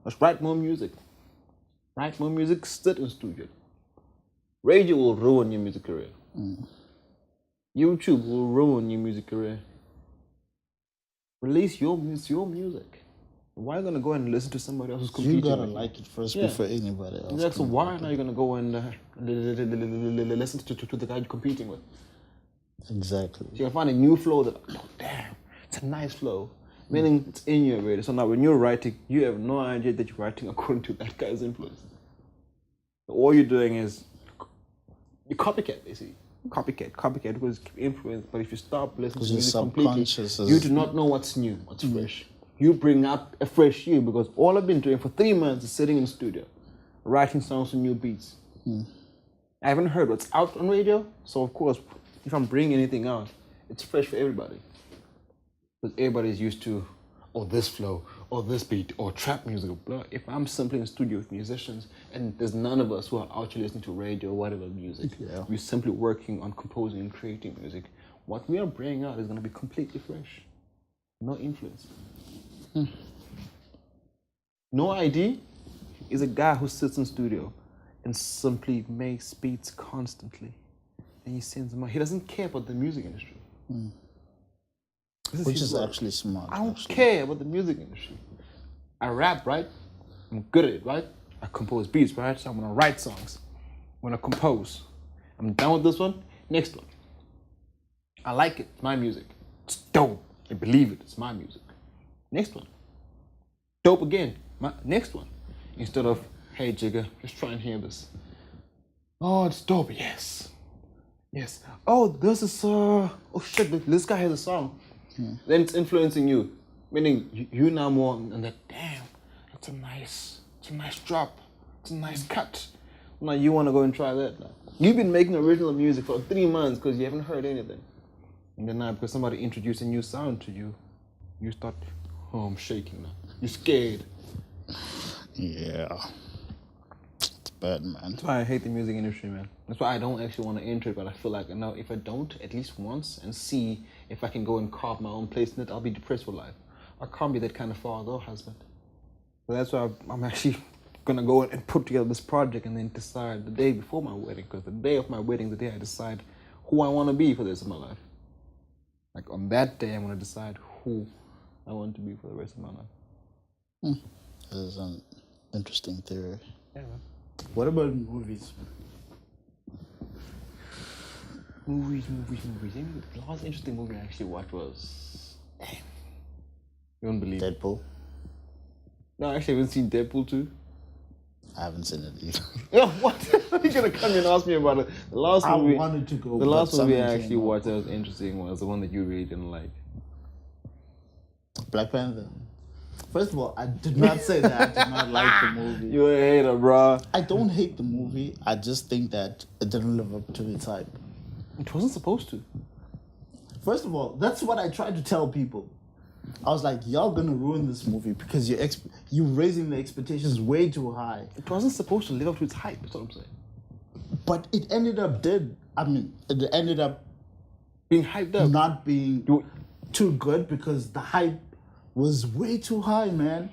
Let's write more music. Write more music, sit in studio. Radio will ruin your music career. YouTube will ruin your music career. Release your music. Why are you gonna go and listen to somebody else who's competing? You gotta like it first before anybody else. Exactly. So why are you gonna go and listen to the guy you're competing with? Exactly. So you're gonna find a new flow that, oh damn, it's a nice flow. Meaning it's in you already. So now when you're writing, you have no idea that you're writing according to that guy's influence. So all you're doing is you copycat, basically. Copycat because influence. But if you stop listening to music completely, you do not know what's new, what's fresh. You bring up a fresh you because all I've been doing for 3 months is sitting in the studio, writing songs with new beats. I haven't heard what's out on radio, so of course, if I'm bringing anything out, it's fresh for everybody. Because everybody's used to, or this flow, or this beat, or trap music, blah. If I'm simply in the studio with musicians, and there's none of us who are out here listening to radio or whatever music, we're simply working on composing and creating music, what we are bringing out is going to be completely fresh. No influence. No ID is a guy who sits in studio and simply makes beats constantly. And he sends them out. He doesn't care about the music industry. Which is actually smart. I don't care about the music industry. I rap, right? I'm good at it, right? I compose beats, right? So I'm gonna write songs. I'm gonna compose. I'm done with this one, next one. I like it, it's my music. It's dope. I believe it, it's my music. Next one. Dope again, next one. Instead of, hey Jigga, let's try and hear this. Oh, it's dope, yes. Yes. Oh, this is, oh shit, this guy has a song. Then it's influencing you. Meaning you now more on that, damn, it's a nice drop. It's a nice cut. Now you want to go and try that now. You've been making original music for 3 months because you haven't heard anything. And then now, because somebody introduced a new sound to you, you start, oh, I'm shaking now. You're scared. Yeah. It's bad, man. That's why I hate the music industry, man. That's why I don't actually want to enter it, but I feel like, now if I don't, at least once, and see if I can go and carve my own place in it, I'll be depressed for life. I can't be that kind of father or husband. So that's why I'm actually gonna go and put together this project and then decide the day before my wedding, because the day of my wedding, the day I decide who I want to be for the rest of my life. Like on that day, I'm gonna decide who I want to be for the rest of my life. That is an interesting theory. Yeah, man. What about movies? Movies. The last interesting movie I actually watched was... You won't believe it. Deadpool? No, I actually haven't seen Deadpool 2. I haven't seen it either. Oh, what? You're gonna come and ask me about it. The last movie... I wanted to go. The last movie I actually watched that was interesting was the one that you really didn't like. Black Panther. First of all, I did not say that I did not like the movie. You're a hater, bro. I don't hate the movie. I just think that it didn't live up to its hype. It wasn't supposed to. First of all, that's what I tried to tell people. I was like, y'all gonna ruin this movie because you're raising the expectations way too high. It wasn't supposed to live up to its hype, that's what I'm saying. But it ended up it ended up being hyped up. Not being too good because the hype was way too high, man.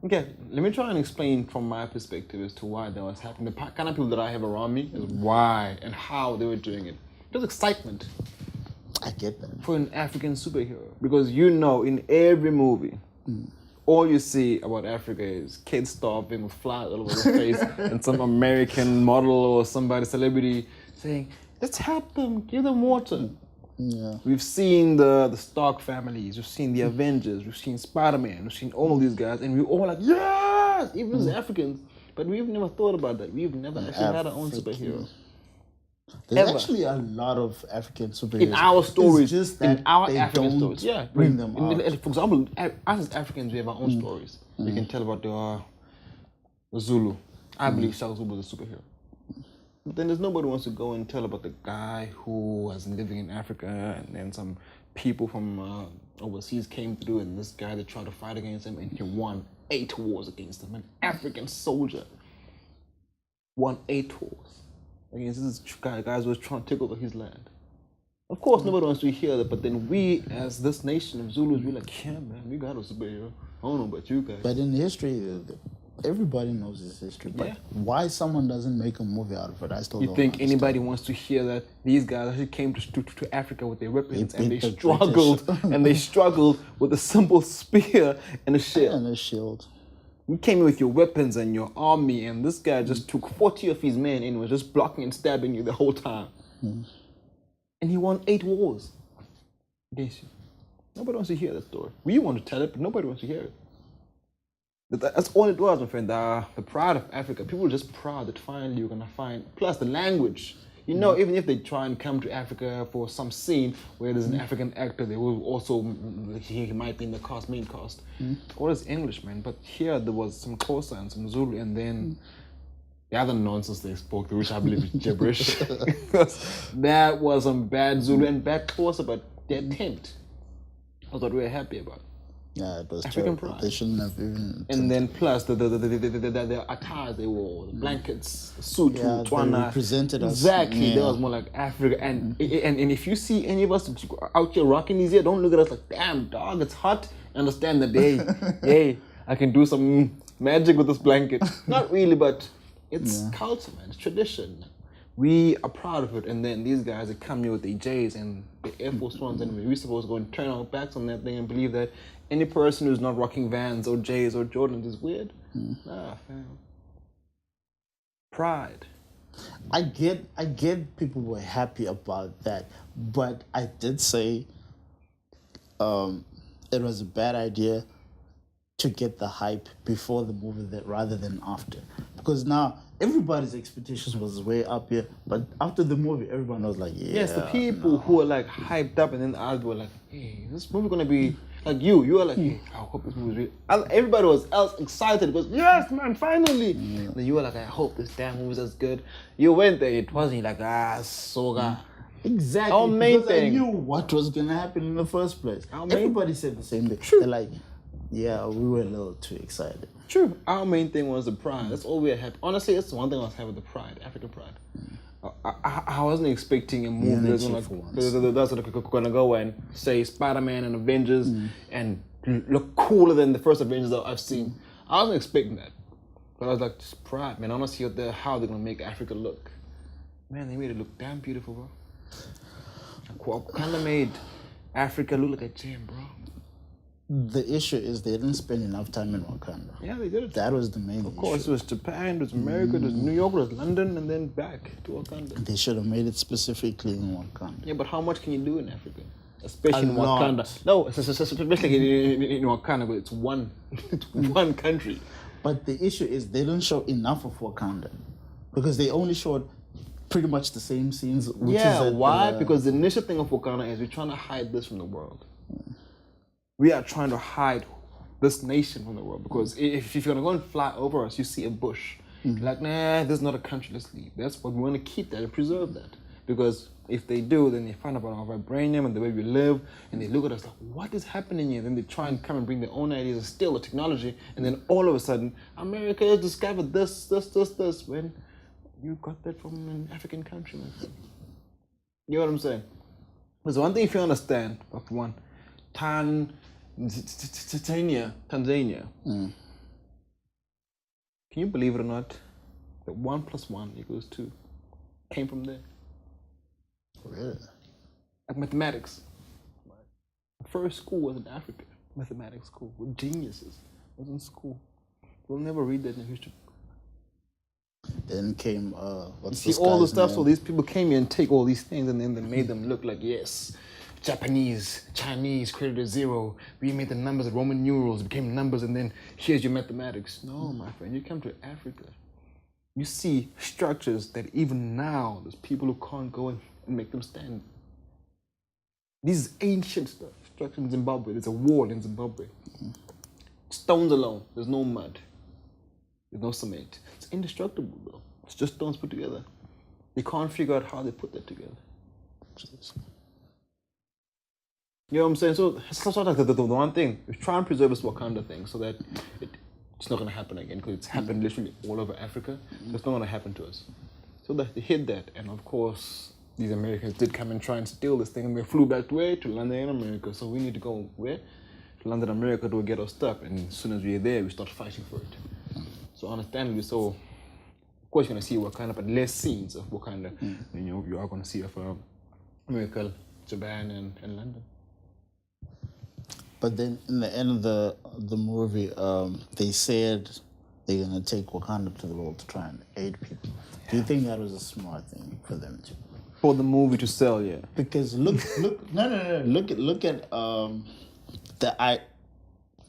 Okay, let me try and explain from my perspective as to why that was happening. The kind of people that I have around me is why and how they were doing it. It was excitement. I get that. For an African superhero. Because in every movie, all you see about Africa is kids starving with flies all over their face and some American model or somebody, celebrity, saying, let's help them, give them water. Yeah. We've seen the Stark families, we've seen the Avengers, we've seen Spider-Man, we've seen all these guys, and we're all like, yes! Even as Africans. But we've never thought about that. We've never actually had our own superhero. There's actually a lot of African superheroes. In our stories, it's just that in our they African don't stories. Yeah. bring them out. For example, us as Africans, we have our own stories. We can tell about the Zulu. I believe Shaka Zulu was a superhero. But then there's nobody who wants to go and tell about the guy who was living in Africa and then some people from overseas came through and this guy that tried to fight against him and he won 8 wars against him. An African soldier won 8 wars against this guys who was trying to take over his land. Of course, nobody wants to hear that, but then we, as this nation of Zulus, we're like, yeah, man, we got a superhero. I don't know about you guys. But in history, everybody knows this history. But why someone doesn't make a movie out of it, I still don't think understand. Anybody wants to hear that these guys actually came to Africa with their weapons and they struggled and they struggled with a simple spear and a shield. And a shield. You came in with your weapons and your army, and this guy just took 40 of his men and was just blocking and stabbing you the whole time. And he won 8 wars against you. Nobody wants to hear that story. We want to tell it, but nobody wants to hear it. That's all it was, my friend. The pride of Africa. People are just proud that finally you're going to find, plus the language. Even if they try and come to Africa for some scene where there's an African actor, they will also, he might be in the main cast. All is English, man. But here there was some Xhosa and some Zulu, and then the other nonsense they spoke, which I believe is gibberish. That was some bad Zulu and bad Xhosa, but their tent was what we were happy about. Yeah, it was African terrible. pride. They shouldn't have even... And then plus the attires they wore, the blankets, suit, They represented us. Exactly, that was more like Africa. And if you see any of us out here rocking these here, don't look at us like, damn, dog, it's hot. Understand that, hey, I can do some magic with this blanket. Not really, but it's culture, man. It's tradition. We are proud of it. And then these guys that come here with their J's and the Air Force Ones, and we're supposed to go and turn our backs on that thing and believe that any person who's not rocking Vans or J's or Jordans is weird. Nah, fam. Pride. I get people were happy about that, but I did say it was a bad idea to get the hype before the movie rather than after. Because now everybody's expectations was way up here, but after the movie, everyone was like, yeah. Yes, the people who were like hyped up and then others were like, hey, this movie gonna be like you were like, hey, I hope this movie's real. Everybody else excited because, yes, man, finally. Then you were like, I hope this damn movie's as good. You went there, it wasn't like, soga. Exactly. Our main because thing. I knew what was going to happen in the first place. Everybody said the same thing. True. They're like, yeah, we were a little too excited. True. Our main thing was the pride. That's all we had. Honestly, that's the one thing I was having, the pride, African pride. I wasn't expecting a movie that's gonna go and say Spider-Man and Avengers and look cooler than the first Avengers that I've seen. I wasn't expecting that. But I was like, just pride, man. I want to see how they're gonna make Africa look. Man, they made it look damn beautiful, bro. Wakanda made Africa look like a gem, bro. The issue is they didn't spend enough time in Wakanda. Yeah, they did it. That was the main issue. Of course, it was Japan, it was America, it was New York, it was London, and then back to Wakanda. They should have made it specifically in Wakanda. Yeah, but how much can you do in Africa? Especially in lot. Wakanda. No, especially in Wakanda, but it's one country. But the issue is they didn't show enough of Wakanda. Because they only showed pretty much the same scenes. Why? Because the initial thing of Wakanda is we're trying to hide this from the world. We are trying to hide this nation from the world. Because if you're going to go and fly over us, you see a bush. You're like, nah, this is not a country, let's leave. That's what we want to keep that and preserve that. Because if they do, then they find out our vibranium and the way we live, and they look at us like, what is happening here? Then they try and come and bring their own ideas and steal the technology, and then all of a sudden, America has discovered this, when you got that from an African country, my friend. You know what I'm saying? There's one thing if you understand, of one, Tanzania. Can you believe it or not, that 1 + 1 = 2 came from there? Really? Like mathematics. The first school was in Africa, mathematics school, with geniuses. It was in school. We'll never read that in history. Then came, you see all the stuff, so these people came here and take all these things and then they made them look like, yes, Japanese, Chinese created a zero. We made the numbers, Roman numerals became numbers, and then here's your mathematics. No, my friend, you come to Africa. You see structures that even now, there's people who can't go and make them stand. These ancient stuff, structures in Zimbabwe, there's a wall in Zimbabwe. Stones alone, there's no mud. There's no cement. It's indestructible, bro. It's just stones put together. They can't figure out how they put that together. You know what I'm saying? So it's sort of like the one thing. We try and preserve this Wakanda thing so that it's not going to happen again, because it's happened literally all over Africa. So it's not going to happen to us. So they hid that, and of course, these Americans did come and try and steal this thing, and they flew back to where? To London in America. So we need to go where? To London, America, to get our stuff, and as soon as we're there, we start fighting for it. So understandably, so of course you're going to see Wakanda, but less scenes of Wakanda than you are going to see of America, Japan, and London. But then in the end of the movie, they said they're going to take Wakanda to the world to try and aid people. Do you think that was a smart thing for them to do? For the movie to sell, yeah. Because look at the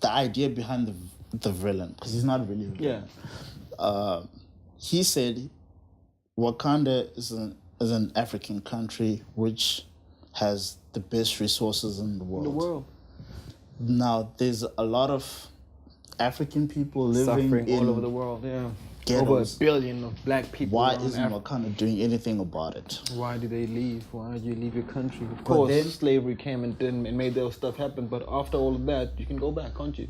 idea behind the villain, because he's not really a villain. Yeah. He said Wakanda is an African country which has the best resources in the world. Now, there's a lot of African people living suffering all over the world, yeah. Ghettos. Over 1 billion of black people. Why isn't Wakanda doing anything about it? Why did they leave? Why did you leave your country? Of course, slavery came and made that stuff happen, but after all of that, you can go back, can't you?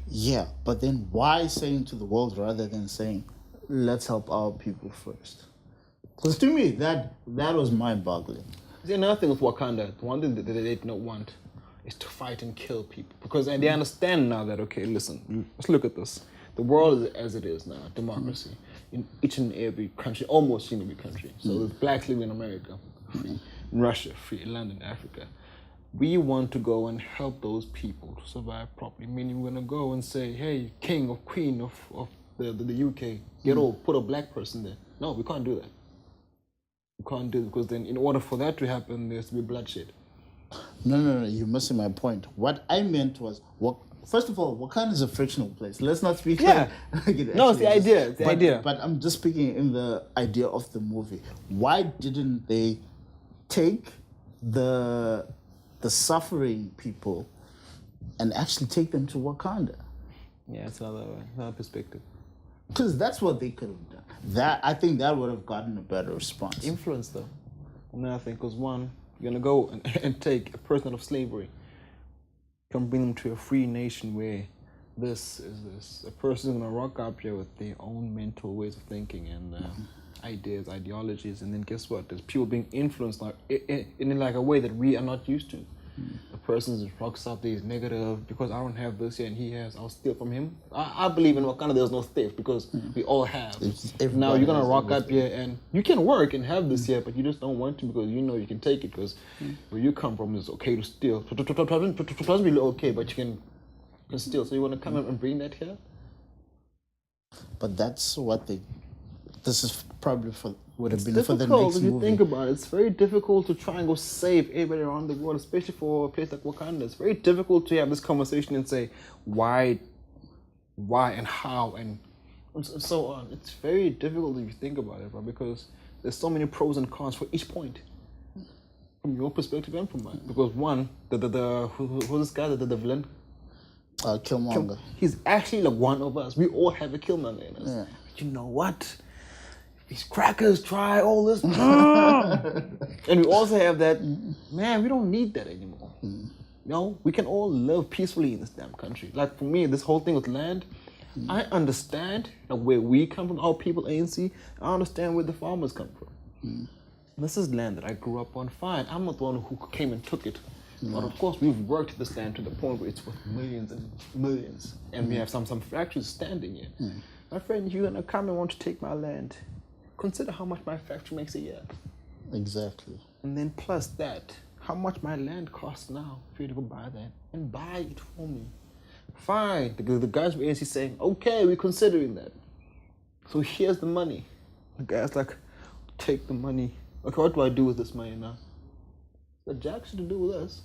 Yeah, but then why saying to the world rather than saying, let's help our people first? Because to me, that was mind-boggling. See, another thing with Wakanda, the one thing that they don't want is to fight and kill people. Because they understand now that, okay, listen, let's look at this. The world is as it is now, democracy. In each and every country, almost in every country. So there's blacks living in America, free. In Russia, free. In London, Africa. We want to go and help those people to survive properly. Meaning we're going to go and say, hey, king or queen of the UK, put a black person there. No, we can't do that. We can't do it, because then in order for that to happen, there has to be bloodshed. No, you're missing my point. What I meant was, first of all, Wakanda is a fictional place. Let's not speak. Yeah. No, it's the idea. It's the idea. But I'm just speaking in the idea of the movie. Why didn't they take the suffering people and actually take them to Wakanda? Yeah, it's another perspective. Because that's what they could have done. I think that would have gotten a better response. Influence, though. Nothing, because one, you're gonna go and take a person out of slavery, come bring them to a free nation where this is this. A person is gonna rock up here with their own mental ways of thinking and ideas, ideologies, and then guess what? There's people being influenced now in like a way that we are not used to. A person rocks up there is negative because I don't have this here and he has, I'll steal from him. I believe in Wakanda there's no theft because we all have. Now you're gonna rock up here and you can work and have this here, but you just don't want to because you know you can take it because where you come from is okay to steal. Plus really okay, but you can steal. So you want to come and bring that here? But that's what this is probably would have been for the difficult next if you movie. think about it. It's very difficult to try and go save everybody around the world, especially for a place like Wakanda. It's very difficult to have this conversation and say why and how and so on. It's very difficult if you think about it, bro, because there's so many pros and cons for each point. From your perspective and from mine. Because one, who's this guy, the villain? Killmonger. He's actually like one of us. We all have a Killmonger in us. Yeah. But you know what? These crackers try all this. And we also have that, man, we don't need that anymore. No, we can all live peacefully in this damn country. Like for me, this whole thing with land, I understand like where we come from, our people, ANC. I understand where the farmers come from. This is land that I grew up on. Fine, I'm not the one who came and took it. But of course, we've worked this land to the point where it's worth millions and millions. And we have some factories standing here. My friend, if you're gonna come and want to take my land, consider how much my factory makes a year. Exactly. And then plus that, how much my land costs now for you to go buy that and buy it for me. Fine, the guys from ANC saying, okay, we're considering that. So here's the money. The guy's like, take the money. Okay, what do I do with this money now? The jacks to do with us.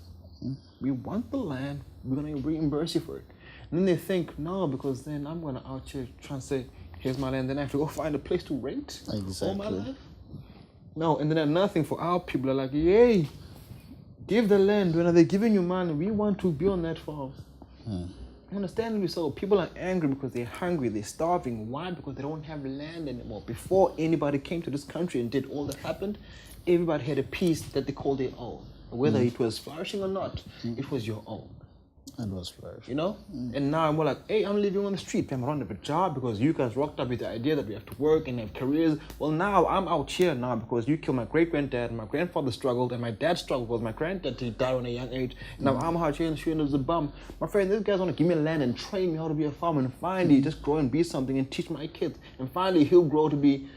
We want the land, we're gonna reimburse you for it. And then they think, no, because then I'm gonna out here try and say, here's my land, then I have to go find a place to rent all my life. No, and then another thing for our people are like, yay, give the land. When they're giving you money, we want to be on that farm. Understandably so, people are angry because they're hungry, they're starving. Why? Because they don't have land anymore. Before anybody came to this country and did all that happened, everybody had a piece that they called their own. Whether it was flourishing or not, it was your own. It was flourishing. You know? And now I'm more like, hey, I'm living on the street. I'm around of a job because you guys rocked up with the idea that we have to work and have careers. Well, now I'm out here now because you killed my great-granddad, and my grandfather struggled, and my dad struggled because my granddad died on a young age. And now I'm out here and shooting as a bum. My friend, these guys want to give me land and train me how to be a farmer and finally just grow and be something and teach my kids. And finally he'll grow to be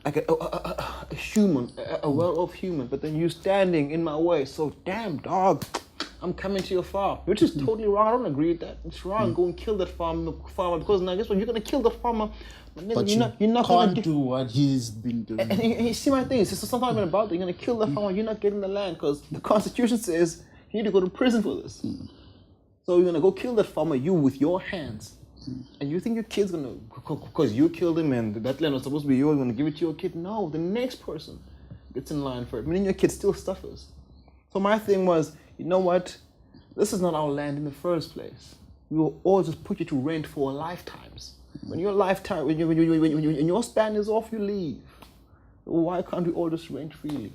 like a human, a well-off human. But then you standing in my way. So damn, dog. I'm coming to your farm, which is totally wrong. I don't agree with that. It's wrong. Go and kill that farmer because now guess what? You're gonna kill the farmer, but you're not gonna do what he's been doing. And you see my thing. It's something even about that. You're gonna kill the farmer. You're not getting the land because the Constitution says you need to go to prison for this. So you're gonna go kill that farmer, you with your hands, and you think your kid's gonna because you killed him and that land was supposed to be yours. You're gonna give it to your kid? No, the next person gets in line for it. Meaning your kid still suffers. So my thing was, you know what? This is not our land in the first place. We will all just put you to rent for lifetimes. When your lifetime, when your span is off, you leave. Why can't we all just rent freely?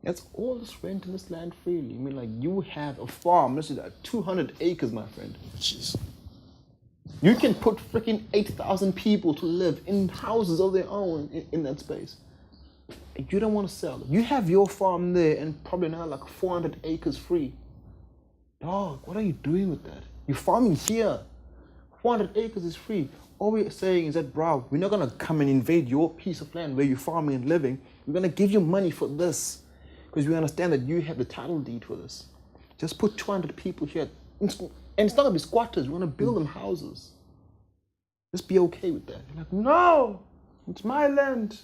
Let's all just rent in this land freely. I mean, like you have a farm. This is 200 acres, my friend. Jeez. You can put freaking 8,000 people to live in houses of their own in that space. You don't want to sell it. You have your farm there and probably now like 400 acres free. Dog, what are you doing with that? You're farming here. 400 acres is free. All we're saying is that, bro, we're not going to come and invade your piece of land where you're farming and living. We're going to give you money for this because we understand that you have the title deed for this. Just put 200 people here. And it's not going to be squatters. We want to build them houses. Just be okay with that. You're like, no, it's my land.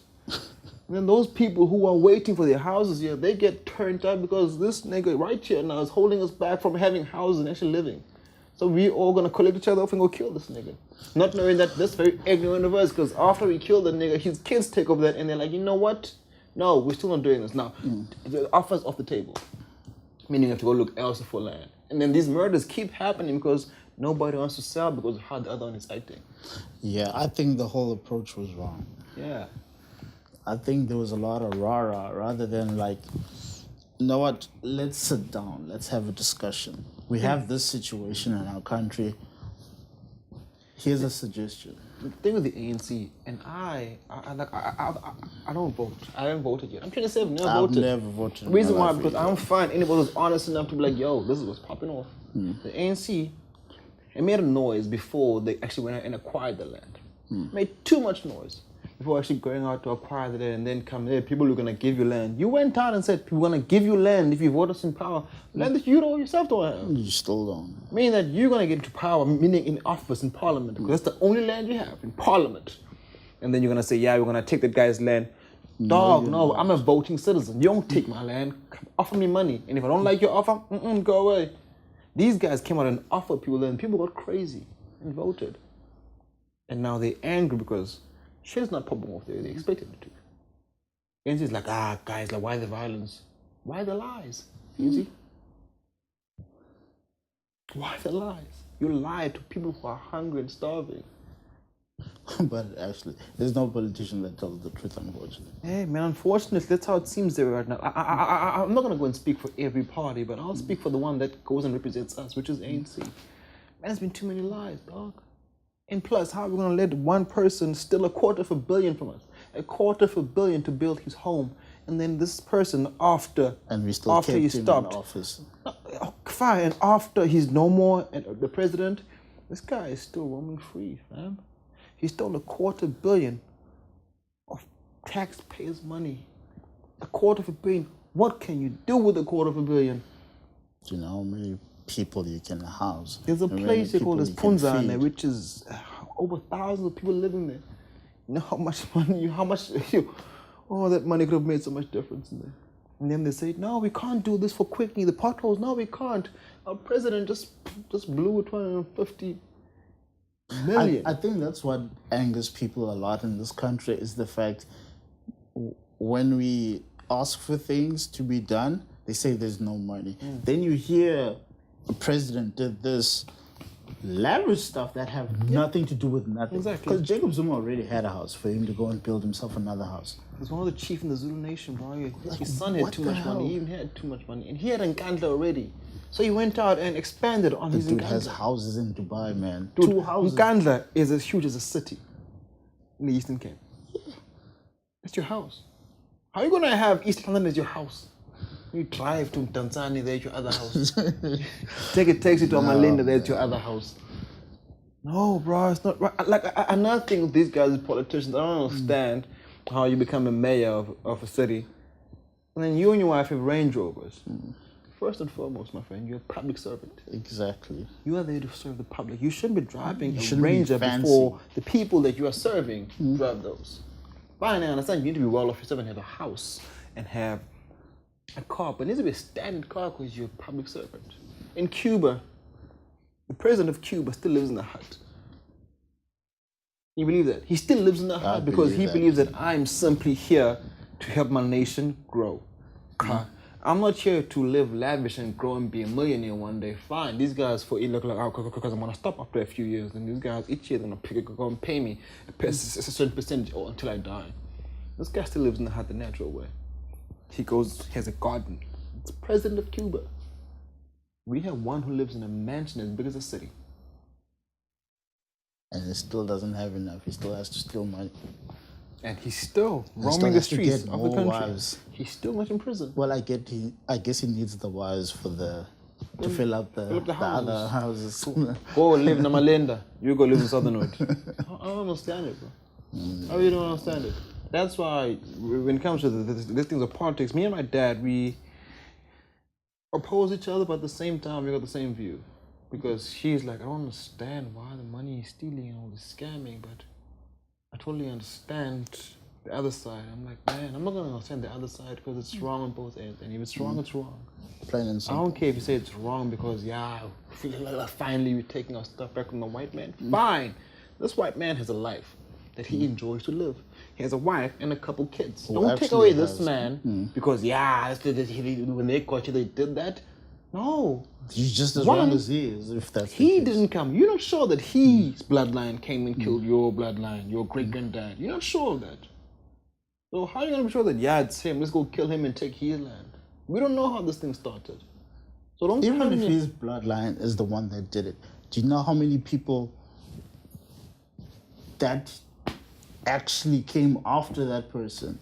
And then those people who are waiting for their houses here, they get turned out because this nigga right here now is holding us back from having houses and actually living. So we all gonna collect each other off and go kill this nigga. Not knowing that that's very ignorant of us because after we kill the nigga, his kids take over that and they're like, you know what? No, we're still not doing this. Now, the offer's off the table. Meaning you have to go look elsewhere for land. And then these murders keep happening because nobody wants to sell because of how the other one is acting. Yeah, I think the whole approach was wrong. Yeah. I think there was a lot of rah-rah rather than like, you know what, let's sit down, let's have a discussion. We have this situation in our country. Here's a suggestion. The thing with the ANC, and I don't vote. I haven't voted yet. I'm 27, never voted. I've never voted. The reason why, because I don't find anybody who's honest enough to be like, yo, this is what's popping off. The ANC, it made a noise before they actually went out and acquired the land. Made too much noise before actually going out to acquire the land and then come there. People are going to give you land. You went out and said, we're going to give you land if you vote us in power. Land that you don't yourself don't have. You still don't. Meaning that you're going to get into power, meaning in office, in parliament, because that's the only land you have, in parliament. And then you're going to say, yeah, we're going to take that guy's land. Dog, no, I'm a voting citizen. You don't take my land. Offer me money. And if I don't like your offer, go away. These guys came out and offered people land. People got crazy and voted. And now they're angry because shit's not popping off there. They expected it to. ANC is like, guys, like, why the violence? Why the lies? ANC? Why the lies? You lie to people who are hungry and starving. But actually, there's no politician that tells the truth, unfortunately. Hey, man, unfortunately, that's how it seems there right now. I'm not going to go and speak for every party, but I'll speak for the one that goes and represents us, which is ANC. Man, there's been too many lies, dog. And plus, how are we going to let one person steal $250 million from us? $250 million to build his home. And then this person, after we still kept he him stopped, in office. Fine, and after he's no more the president, this guy is still roaming free, fam. He stole $250 million of taxpayers' money. $250 million. What can you do with $250 million? Do you know how many people you can house? There's a place they call Punza in there, which is over thousands of people living there. You know how much money, that money could have made so much difference in there. And then they say, no, we can't do this for quickly. The potholes, no, we can't. Our president just blew 250 million. I think that's what angers people a lot in this country is the fact when we ask for things to be done, they say there's no money. Then you hear the president did this lavish stuff that have nothing to do with nothing. Exactly. Because Jacob Zuma already had a house for him to go and build himself another house. He's one of the chief in the Zulu nation, bro. His son had too much money. He even had too much money. And he had Nkandla already. So he went out and expanded on his dude Nkandla. has houses in Dubai, man. Dude, 2 houses. Nkandla is as huge as a city in the Eastern Cape. That's your house. How are you going to have East London as your house? You drive to Tanzania, there's your other house. Take a taxi to Amalinda, there's your other house. No, bro, it's not right. Like, another thing with these guys, politicians, I don't understand how you become a mayor of a city. And then you and your wife have Range Rovers. First and foremost, my friend, you're a public servant. Exactly. You are there to serve the public. You shouldn't be driving a Ranger before the people that you are serving drive those. Fine, I understand you need to be well off yourself and have a house and have a car, but it needs to be a standard car because you're a public servant. In Cuba, the president of Cuba still lives in a hut. You believe that? He still lives in a hut because he believes that I'm simply here to help my nation grow. I'm not here to live lavish and grow and be a millionaire one day. Fine, these guys look like because I'm gonna stop after a few years, and these guys each year they're gonna pay me a certain percentage until I die. This guy still lives in the hut the natural way. He has a garden. It's president of Cuba. We have one who lives in a mansion as big as a city. And he still doesn't have enough. He still has to steal money. And he's still roaming the streets of the country. Wives. He's still not in prison. Well, I guess he needs the wives to fill up the other houses. Go live in Amalinda. You go live in Southernwood. I don't understand it, bro. I really don't understand it. That's why when it comes to these things of politics, me and my dad, we oppose each other, but at the same time, we got the same view. Because she's like, I don't understand why the money is stealing and all this scamming, but I totally understand the other side. I'm like, man, I'm not going to understand the other side because it's wrong on both ends. And if it's wrong, it's wrong. Plain and simple. I don't care if you say it's wrong because, finally we're taking our stuff back from the white man. Fine. This white man has a life that he enjoys to live. He has a wife and a couple kids. Don't take away this man because, when they caught you, they did that. No. He's just as wrong as he is, if that's He didn't come. You're not sure that his bloodline came and killed your bloodline, your great-granddad. You're not sure of that. So how are you gonna be sure that it's him? Let's go kill him and take his land. We don't know how this thing started. So don't even if his bloodline is the one that did it. Do you know how many people that actually came after that person?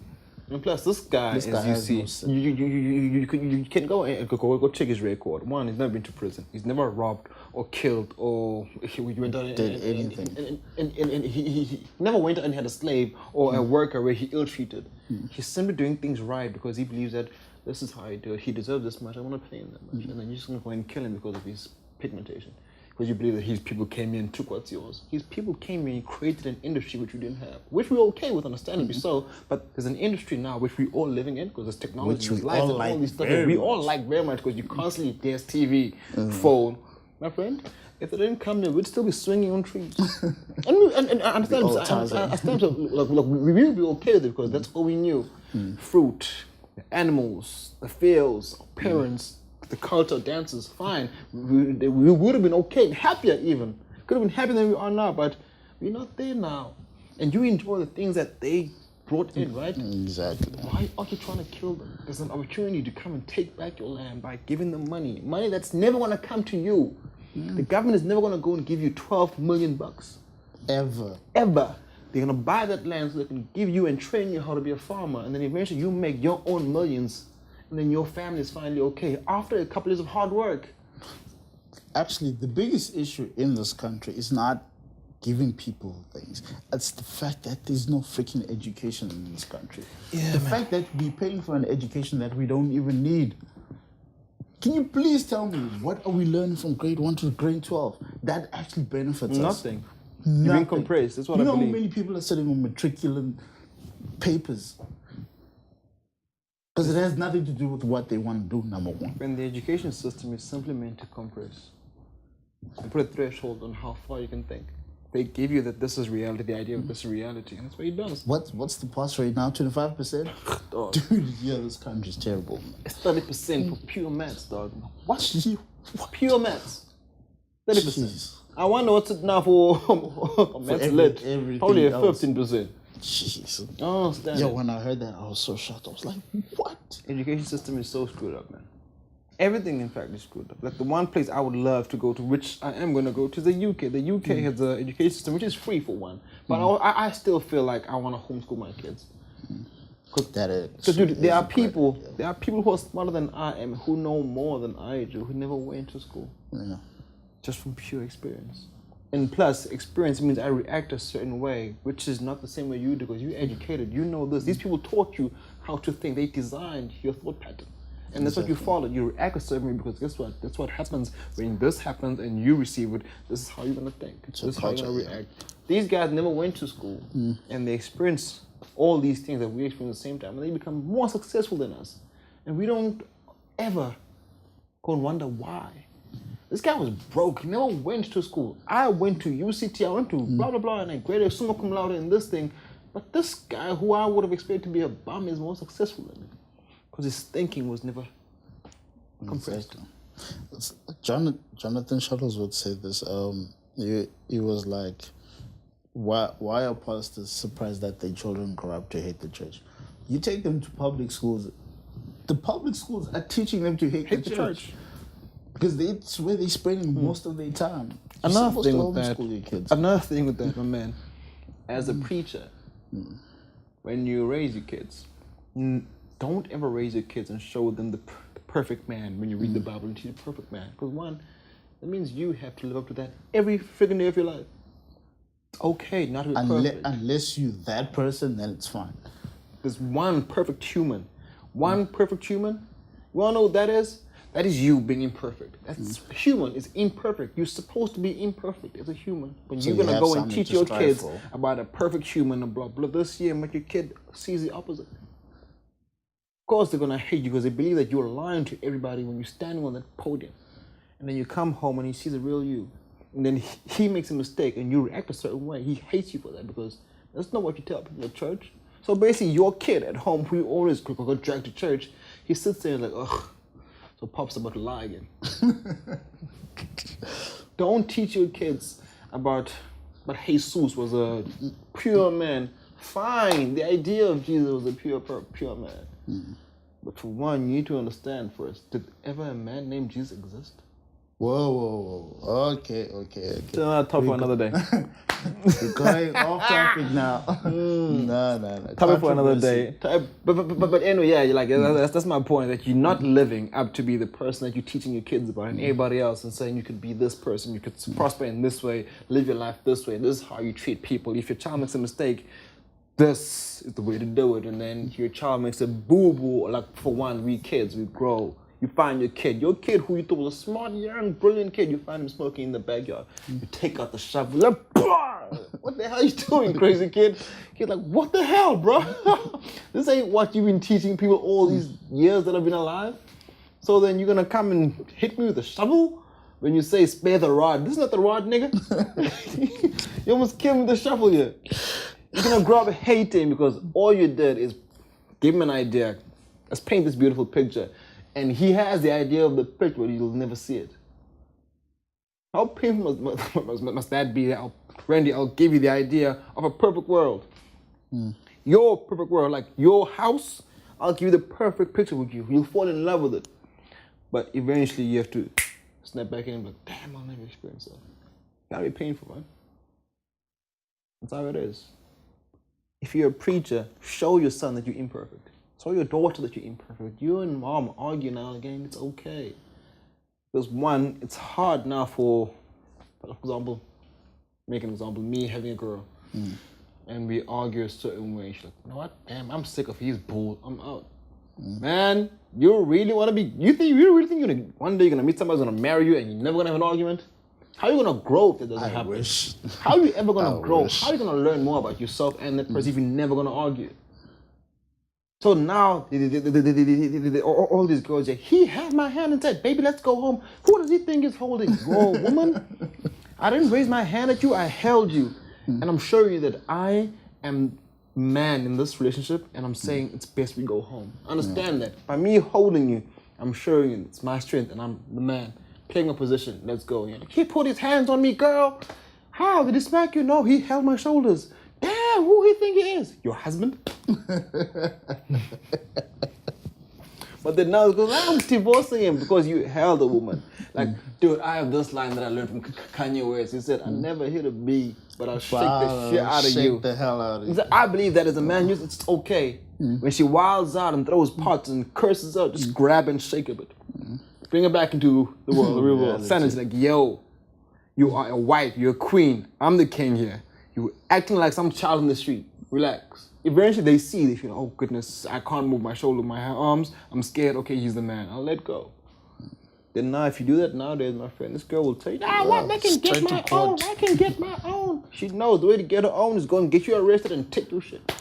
And plus, this guy as you see, you can go check his record. One, he's never been to prison. He's never robbed or killed or he went out did anything. And he never went out and had a slave or a worker where he ill-treated. He's simply doing things right because he believes that this is how I do it. He deserves this much. I want to pay him that much. And then you're just going to go and kill him because of his pigmentation. Because you believe that his people came in and took what's yours. His people came in and created an industry which we didn't have, which we're okay with, understandably so. But there's an industry now which we're all living in because there's technology, there's lights, and all these stuff. We all like very much because you constantly there's TV, phone. My friend, if they didn't come here, we'd still be swinging on trees. and I understand. I understand. So, look, we will be okay with it because that's all we knew: fruit, the animals, the fields, our parents. The culture, dances, fine. We would have been okay, happier even. Could have been happier than we are now, but we're not there now. And you enjoy the things that they brought in, right? Exactly. Why are you trying to kill them? There's an opportunity to come and take back your land by giving them money. Money that's never going to come to you. The government is never going to go and give you 12 million bucks. Ever. They're going to buy that land so they can give you and train you how to be a farmer. And then eventually you make your own millions. And then your family is finally okay after a couple years of hard work. Actually, the biggest issue in this country is not giving people things. It's the fact that there's no freaking education in this country. The fact that we're paying for an education that we don't even need. Can you please tell me what are we learning from grade 1 to grade 12 that actually benefits us? Nothing. You're being compressed. That's what I believe. You know how many people are sitting on matriculant papers? Because it has nothing to do with what they want to do, number one. And the education system is simply meant to compress and put a threshold on how far you can think. They give you that this is reality, the idea of this is reality, and that's what he does. What's the pass rate now? 25%? Dude, yeah, this country's terrible. It's 30% for pure maths, dog. What? Pure maths. 30%. Jeez. I wonder what's it now for maths lit. Probably a 15%. Jeez. Oh, when I heard that, I was so shocked. I was like, what? Education system is so screwed up, man. Everything, in fact, is screwed up. Like the one place I would love to go to, which I am going to go to, is the UK. The UK has an education system which is free for one. But I still feel like I want to homeschool my kids. Because dude, there are people who are smarter than I am, who know more than I do, who never went to school. Yeah. Just from pure experience. And plus, experience means I react a certain way, which is not the same way you do, because you're educated, you know this. These people taught you how to think. They designed your thought pattern. And that's what you follow. You react a certain way because guess what? That's what happens when this happens and you receive it. This is how you're going to think. This is how you're going to react. These guys never went to school and they experience all these things that we experience at the same time. And they become more successful than us. And we don't ever go and wonder why. This guy was broke. He never went to school. I went to UCT. I went to blah, blah, blah, and I graded summa cum laude in this thing. But this guy, who I would have expected to be a bum, is more successful than me. Because his thinking was never compressed. Exactly. Jonathan Shuttles would say this. He was like, why are pastors surprised that their children grow up to hate the church? You take them to public schools. The public schools are teaching them to hate the church. Because it's where they're spending most of their time. Another thing with that, my man, as a preacher, when you raise your kids, don't ever raise your kids and show them the perfect man when you read the Bible and teach the perfect man. Because one, that means you have to live up to that every freaking day of your life. It's okay not to be perfect. Unless you're that person, then it's fine. There's one perfect human. One perfect human. You want to know what that is? That is you being imperfect. That's human is imperfect. You're supposed to be imperfect as a human. But so you're going to go and teach your kids about a perfect human and blah, blah, this year, make your kid sees the opposite. Of course, they're going to hate you because they believe that you're lying to everybody when you're standing on that podium. And then you come home and he sees the real you. And then he makes a mistake and you react a certain way. He hates you for that because that's not what you tell people at church. So basically, your kid at home, who you always got dragged to church, he sits there like, ugh. So Pop's about to lie again. Don't teach your kids about Jesus was a pure man Fine, the idea of Jesus was a pure man. But for one, you need to understand first, did ever a man named Jesus exist? Whoa. Okay. So I'll talk for another day. We're going off topic now. No. Topic for another day. But anyway, yeah, like that's my point, that you're not living up to be the person that you're teaching your kids about and everybody else, and saying you could be this person, you could prosper in this way, live your life this way, this is how you treat people. If your child makes a mistake, this is the way to do it. And then your child makes a boo-boo. Like, for one, we kids, we grow. You find your kid who you thought was a smart, young, brilliant kid, you find him smoking in the backyard. You take out the shovel, like, what the hell are you doing, crazy kid? Kid like, what the hell, bro? This ain't what you've been teaching people all these years that I've been alive. So then you're gonna come and hit me with a shovel? When you say spare the rod, this is not the rod, nigga. You almost killed me with the shovel here. You're gonna grow up hating because all you did is give him an idea. Let's paint this beautiful picture. And he has the idea of the picture, but you'll never see it. How painful must that be? Randy, I'll give you the idea of a perfect world. Your perfect world, like your house, I'll give you the perfect picture with you. You'll fall in love with it. But eventually you have to snap back in and be like, damn, I'll never experience that. Gotta be painful, man. That's how it is. If you're a preacher, show your son that you're imperfect. Show your daughter that you're imperfect. You and mom argue now and again, it's okay. Because one, it's hard now for example, make an example, me having a girl, and we argue a certain way. She's like, you know what, damn, I'm sick of his bull, I'm out. Man, you really want to be, you really think one day you're going to meet somebody who's going to marry you and you're never going to have an argument? How are you going to grow if that doesn't happen? Wish. How are you ever going to grow? How are you going to learn more about yourself and that person if you're never going to argue? So now, all these girls say, he held my hand and said, baby, let's go home. Who does he think is holding? Whoa, woman. I didn't raise my hand at you, I held you. And I'm showing you that I am man in this relationship, and I'm saying it's best we go home. Understand that. By me holding you, I'm showing you it's my strength and I'm the man. Playing a position, let's go. You're like, he put his hands on me, girl. How? Did he smack you? No, he held my shoulders. Damn, who he think he is? Your husband? But then now it goes, I'm divorcing him because you held a woman. Like, dude, I have this line that I learned from Kanye West. He said, I never hit a bee, but I'll shake the shit out of you. Shake the hell out of you. He said, I believe that as a man, it's okay. When she wilds out and throws pots and curses out, just grab and shake a bit. Bring her back into the world, the real world. Santa's like, yo, you are a wife, you're a queen. I'm the king here. You're acting like some child in the street. Relax. Eventually they see, they feel, oh goodness, I can't move my shoulder, my arms. I'm scared. Okay, he's the man. I'll let go. Then now, if you do that nowadays, my friend, this girl will tell you, what? I can get my own. I can get my own. She knows the way to get her own is go and get you arrested and take your shit.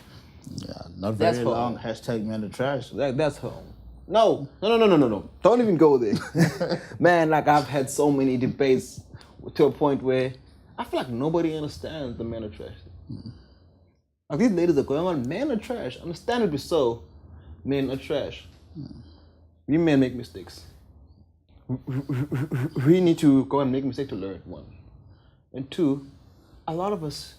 Yeah, not very long. Hashtag man the trash. That's her own. No. Don't even go there. Man, like I've had so many debates to a point where I feel like nobody understands the men are trash. Like these ladies are going on, men are trash. Understandably so, men are trash. We men make mistakes. We need to go and make mistakes to learn, one. And two, a lot of us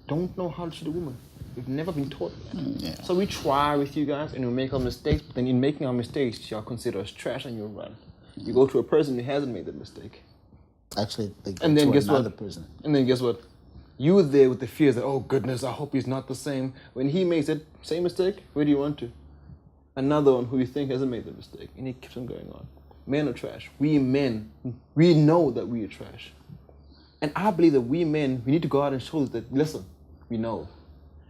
don't know how to treat a woman. We've never been taught that. So we try with you guys and we make our mistakes, but then in making our mistakes, you're considered as trash and you run. You go to a person who hasn't made that mistake. Actually, they go and then to guess another what? person. And then guess what? You were there with the fears that, oh goodness, I hope he's not the same. When he makes that same mistake, where do you want to? Another one who you think hasn't made the mistake. And it keeps on going on. Men are trash. We men, we know that we are trash. And I believe that we men, we need to go out and show that, listen, we know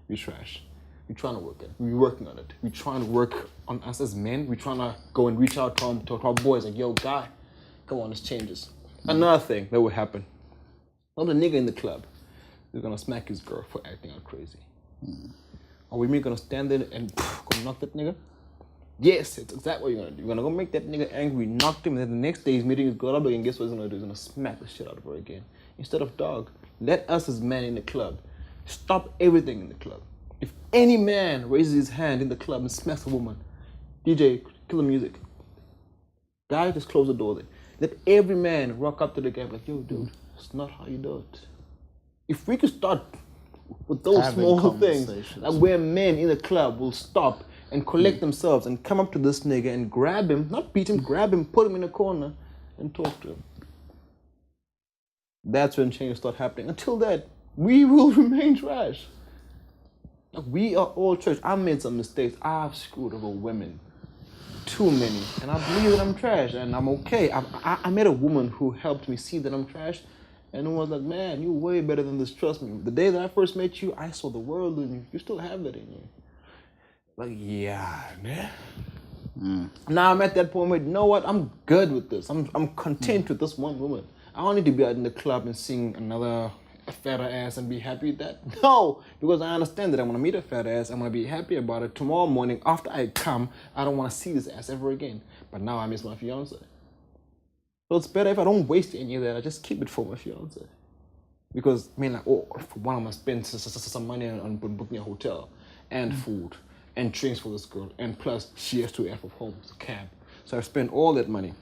we're trash. We're trying to work it. We're working on it. We're trying to work on us as men. We're trying to go and reach out to our boys like, yo, guy, come on, let's change this. Another thing that will happen. Not a nigga in the club is going to smack his girl for acting out crazy. Are we going to stand there and go knock that nigga? Yes, it's exactly what you're going to do. You're going to go make that nigga angry, knock him, and then the next day he's meeting his girl up again. Guess what he's going to do? He's going to smack the shit out of her again. Instead of dog, let us as men in the club stop everything in the club. If any man raises his hand in the club and smacks a woman, DJ, kill the music. Guy, just close the door there. Let every man walk up to the guy like, yo, dude, it's not how you do it. If we could start with those Having small things. conversations. Like where men in the club will stop and collect themselves and come up to this nigga and grab him, not beat him, grab him, put him in a corner and talk to him. That's when change start happening. Until that, we will remain trash. Like, we are all trash. I made some mistakes. I've screwed over women. Too many. And I believe that I'm trash and I'm okay. I met a woman who helped me see that I'm trash and who was like, man, you're way better than this. Trust me. The day that I first met you, I saw the world in you. You still have that in you. Like, yeah, man. Now I'm at that point where, you know what? I'm good with this. I'm content with this one woman. I don't need to be out in the club and seeing another fatter ass and be happy with that. No, because I understand that I'm gonna meet a fat ass. I'm gonna be happy about it. Tomorrow morning, after I come, I don't want to see this ass ever again. But now I miss my fiance. So it's better if I don't waste any of that. I just keep it for my fiance. Because I mean, like, oh, for one, I'm gonna spend some money on booking a hotel and food and drinks for this girl, and plus she has to F of home, it's a cab. So I spend all that money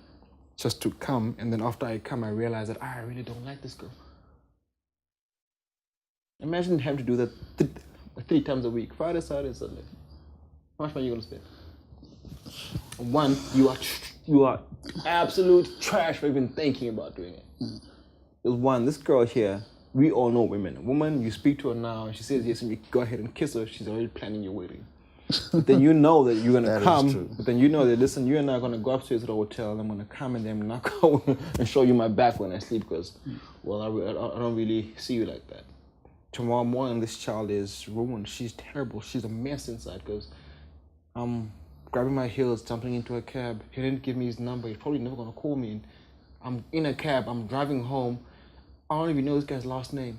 just to come, and then after I come, I realize that I really don't like this girl. Imagine having to do that 3 times a week, Friday, Saturday, Sunday. How much money are you gonna spend? One, you are absolute trash for even thinking about doing it. There's one, this girl here, we all know women. A woman, you speak to her now, and she says yes, and you go ahead and kiss her, she's already planning your wedding. But then you know that you're gonna come. But then you know that, listen, you and I are gonna go upstairs to the hotel. And I'm gonna come and then knock out and show you my back when I sleep because, well, I don't really see you like that. Tomorrow morning, this child is ruined. She's terrible. She's a mess inside because I'm grabbing my heels, jumping into a cab. He didn't give me his number. He's probably never gonna call me. And I'm in a cab. I'm driving home. I don't even know this guy's last name.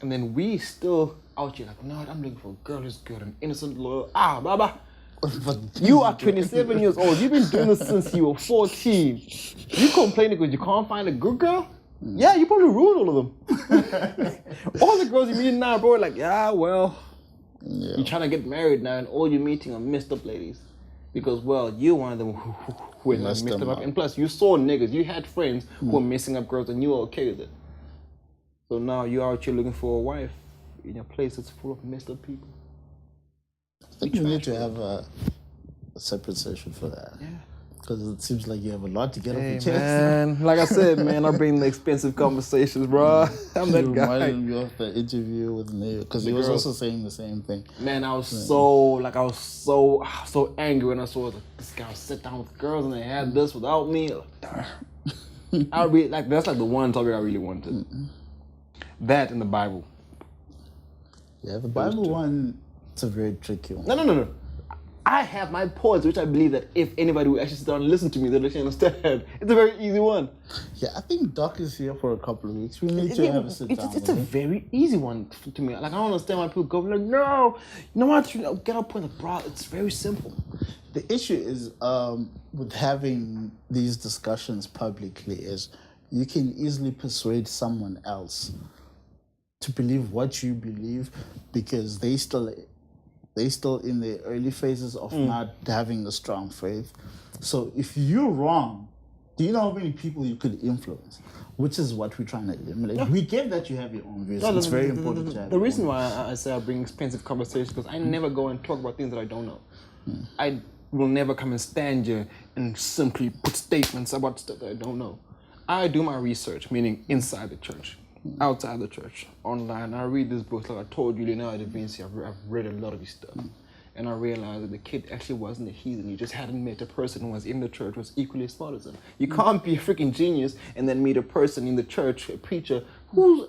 And then we still out here like, no, I'm looking for a girl who's good and innocent, loyal. Baba. But you are 27 years old. You've been doing this since you were 14. You complaining because you can't find a good girl? Yeah, you probably ruined all of them. All the girls you meet now, bro, are like, yeah, well, you're trying to get married now, and all you're meeting are messed up ladies. Because, well, you're one of them who messed them up. And plus, you saw niggas. You had friends who were messing up girls, and you were okay with it. So now you're out here looking for a wife in a place that's full of messed up people. I think you need to have a separate session for that. Yeah. Because it seems like you have a lot to get off your chest. Man, like I said, man, I bring the expensive conversations, bro. I'm that guy. You reminded me of the interview with me because he was also saying the same thing. Man, I was so angry when I saw this guy sit down with girls and they had this without me. That's like the one topic I really wanted. That in the Bible. Yeah, the Bible one, it's a very tricky one. No. I have my points, which I believe that if anybody would actually sit down and listen to me, they'll actually understand. It's a very easy one. Yeah, I think Doc is here for a couple of weeks. We need to have a sit down. It's a very easy one to me. Like, I don't understand why people go like, no, you know what? Get our point abroad. It's very simple. The issue is with having these discussions publicly is you can easily persuade someone else to believe what you believe because they still in the early phases of not having a strong faith. So if you're wrong, do you know how many people you could influence? Which is what we're trying to eliminate. Yeah. We get that you have your own views. It's very important to have the reason why I say I bring expensive conversations because I never go and talk about things that I don't know. I will never come and stand here and simply put statements about stuff that I don't know. I do my research, meaning inside the church. Outside the church, online, I read this book. Like I told you, Leonardo da Vinci, I've read a lot of his stuff. And I realized that the kid actually wasn't a heathen. He just hadn't met a person who was in the church who was equally as smart as him. You can't be a freaking genius and then meet a person in the church, a preacher, who's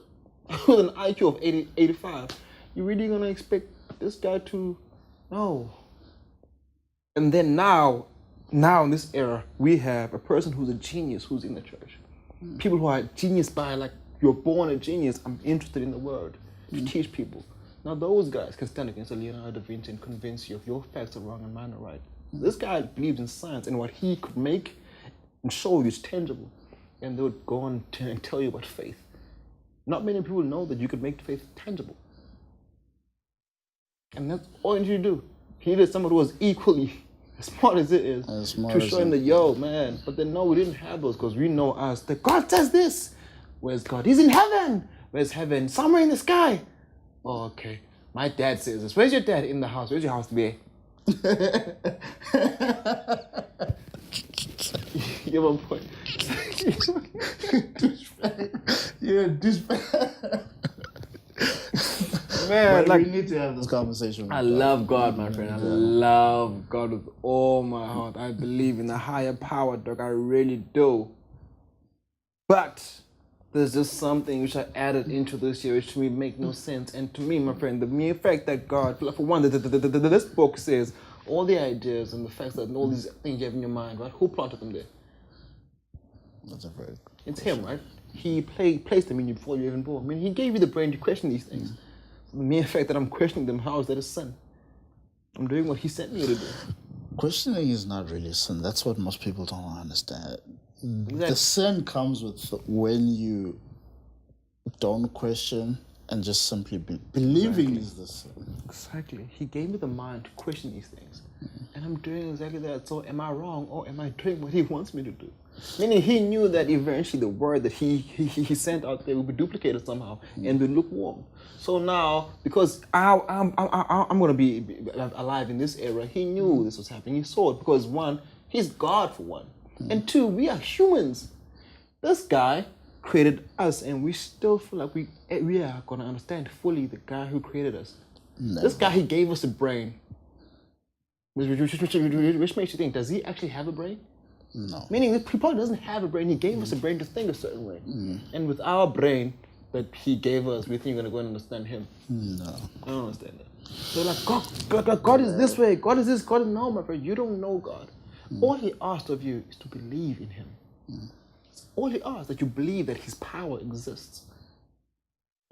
with an IQ of 80, 85. You really gonna expect this guy to, no. And then now in this era, we have a person who's a genius who's in the church. People who are genius by like, you're born a genius. I'm interested in the word to teach people. Now those guys can stand against a Leonardo da Vinci and convince you if your facts are wrong and mine are right. This guy believes in science and what he could make and show you is tangible. And they would go on and tell you about faith. Not many people know that you could make faith tangible. And that's all you need to do. He needed someone who was equally as smart as it is to show him that, yo, man. But then no, we didn't have those because we know us that God says this. Where's God? He's in heaven. Where's heaven? Somewhere in the sky. Oh, okay. My dad says this. Where's your dad? In the house. Where's your house be? You have a point. You're a douchebag. Man, but like, we need to have this conversation. I love God, my friend. I love God with all my heart. I believe in the higher power, dog. I really do. But there's just something which I added into this year which to me make no sense. And to me, my friend, the mere fact that God, for one, this book says all the ideas and the facts that all these things you have in your mind, right? Who planted them there? That's a very good It's Him, right? He placed them in you before you even born. I mean, He gave you the brain to question these things. The mere fact that I'm questioning them, how is that a sin? I'm doing what He sent me to do. Questioning is not really a sin. That's what most people don't understand. Exactly. The sin comes with when you don't question and just simply believing is the sin. Exactly. He gave me the mind to question these things. And I'm doing exactly that. So am I wrong or am I doing what He wants me to do? Meaning He knew that eventually the word that He sent out there will be duplicated somehow and be lukewarm. So now, because I'm going to be alive in this era, He knew this was happening. He saw it because one, He's God for one. And two, we are humans. This guy created us and we still feel like we are going to understand fully the guy who created us. Never. This guy, He gave us a brain. Which makes you think, does He actually have a brain? No. Meaning, he probably doesn't have a brain. He gave us a brain to think a certain way. And with our brain that He gave us, we think we're going to go and understand Him. No. I don't understand that. So like, God is this way. God is this. God is no, my friend. You don't know God. All He asked of you is to believe in Him. All He asked, that you believe that His power exists.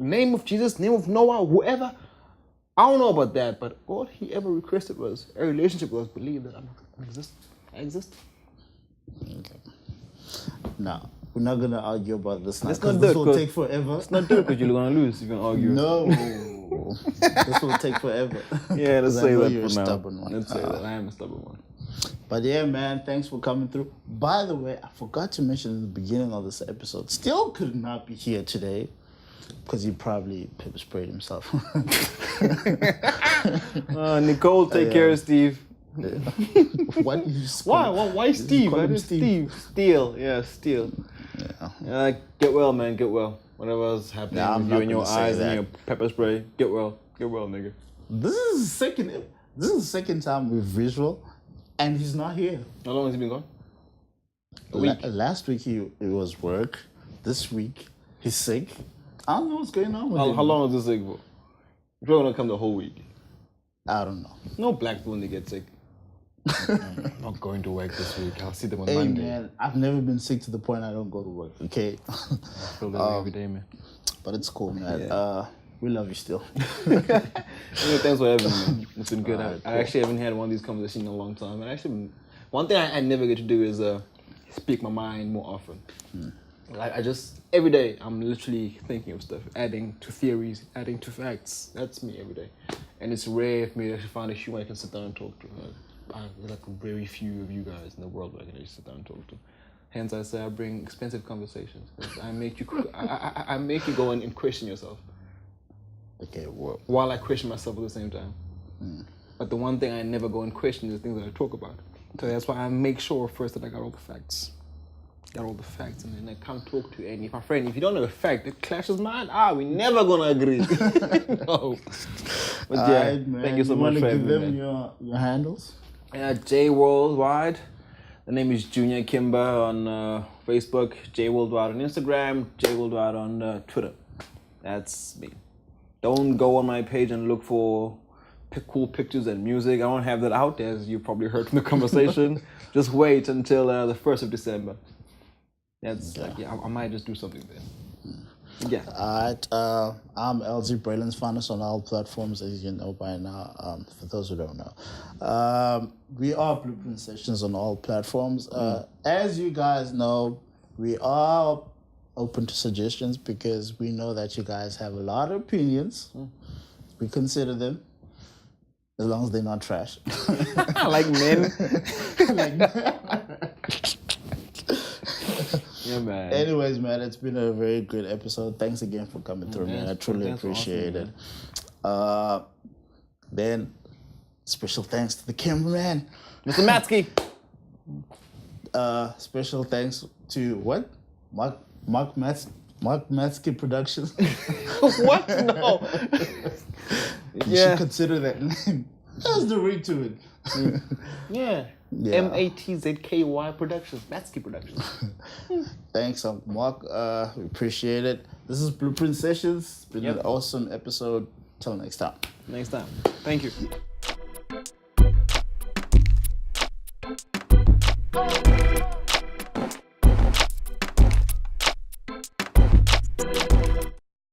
Name of Jesus, name of Noah, whoever. I don't know about that, but all He ever requested was a relationship with us. Believe that I exist. Okay. Now, we're not going to argue about this now Let's because not this do it, will take forever. It's not difficult, you're going to lose if you're going to argue. No. This will take forever. Yeah, let's 'Cause say I know that you're for a now. stubborn one. Let's say that. I am a stubborn one. But yeah, man, thanks for coming through. By the way, I forgot to mention in the beginning of this episode, Still could not be here today because he probably pepper sprayed himself. Nicole, take care of Steve. What? Why Steve? call Why him did Steve? Steele. Yeah, Steele. Yeah. Get well, man. Get well. Whatever's happening Nah, I'm with not you and your gonna say eyes that. and your pepper spray. Get well. Get well, nigga. This is the second time we've visual, and he's not here. How long has he been gone? A week. Last week it was work. This week he's sick. I don't know what's going on with him. How long is this sick for? You're probably gonna come the whole week. I don't know. No black people when they get sick. I'm not going to work this week. I'll see them on Hey Monday. man, I've never been sick to the point I don't go to work. Okay. I feel that way every day, man. But it's cool, man. Yeah. We love you still. Thanks for having me. It's been good. Alright, I actually haven't had one of these conversations in a long time. And actually, one thing I never get to do is speak my mind more often. Like I just every day I'm literally thinking of stuff, adding to theories, adding to facts. That's me every day, and it's rare for me to actually find a human I can sit down and talk to. There's like very few of you guys in the world that I can actually sit down and talk to. Hence, I say I bring expensive conversations. I make you, I make you go and question yourself. Okay, well. While I question myself at the same time. But the one thing I never go and question is the things that I talk about. So that's why I make sure first that I got all the facts. And then I come talk to any. My friend, if you don't know a fact, it clashes mine. We never gonna agree. No. But yeah, Alright, man. thank you so much for having give me. them Man. your handles? J Worldwide. The name is Junior Kimber on Facebook, J Worldwide on Instagram, J Worldwide on Twitter. That's me. Don't go on my page and look for cool pictures and music. I don't have that out there, as you probably heard from the conversation. Just wait until the 1st of December. That's I might just do something there. Yeah. Alright, I'm L-Zee, Braylon's Finest on all platforms, as you know by now. For those who don't know, we are Blueprint Sessions on all platforms. As you guys know, we are open to suggestions because we know that you guys have a lot of opinions. We consider them, as long as they're not trash. Like men. Yeah, man. Anyways, man, it's been a very good episode. Thanks again for coming through, man. I truly appreciate it. Then, special thanks to the cameraman, Mr. Matsky. Special thanks to what? Mark Matsky Productions. What? No. You should consider that name. That's the ring to it. Yeah. Matzky Productions. Matsky Productions. Thanks, Mark. We appreciate it. This is Blueprint Sessions. It's been an awesome episode. Till next time. Next time. Thank you.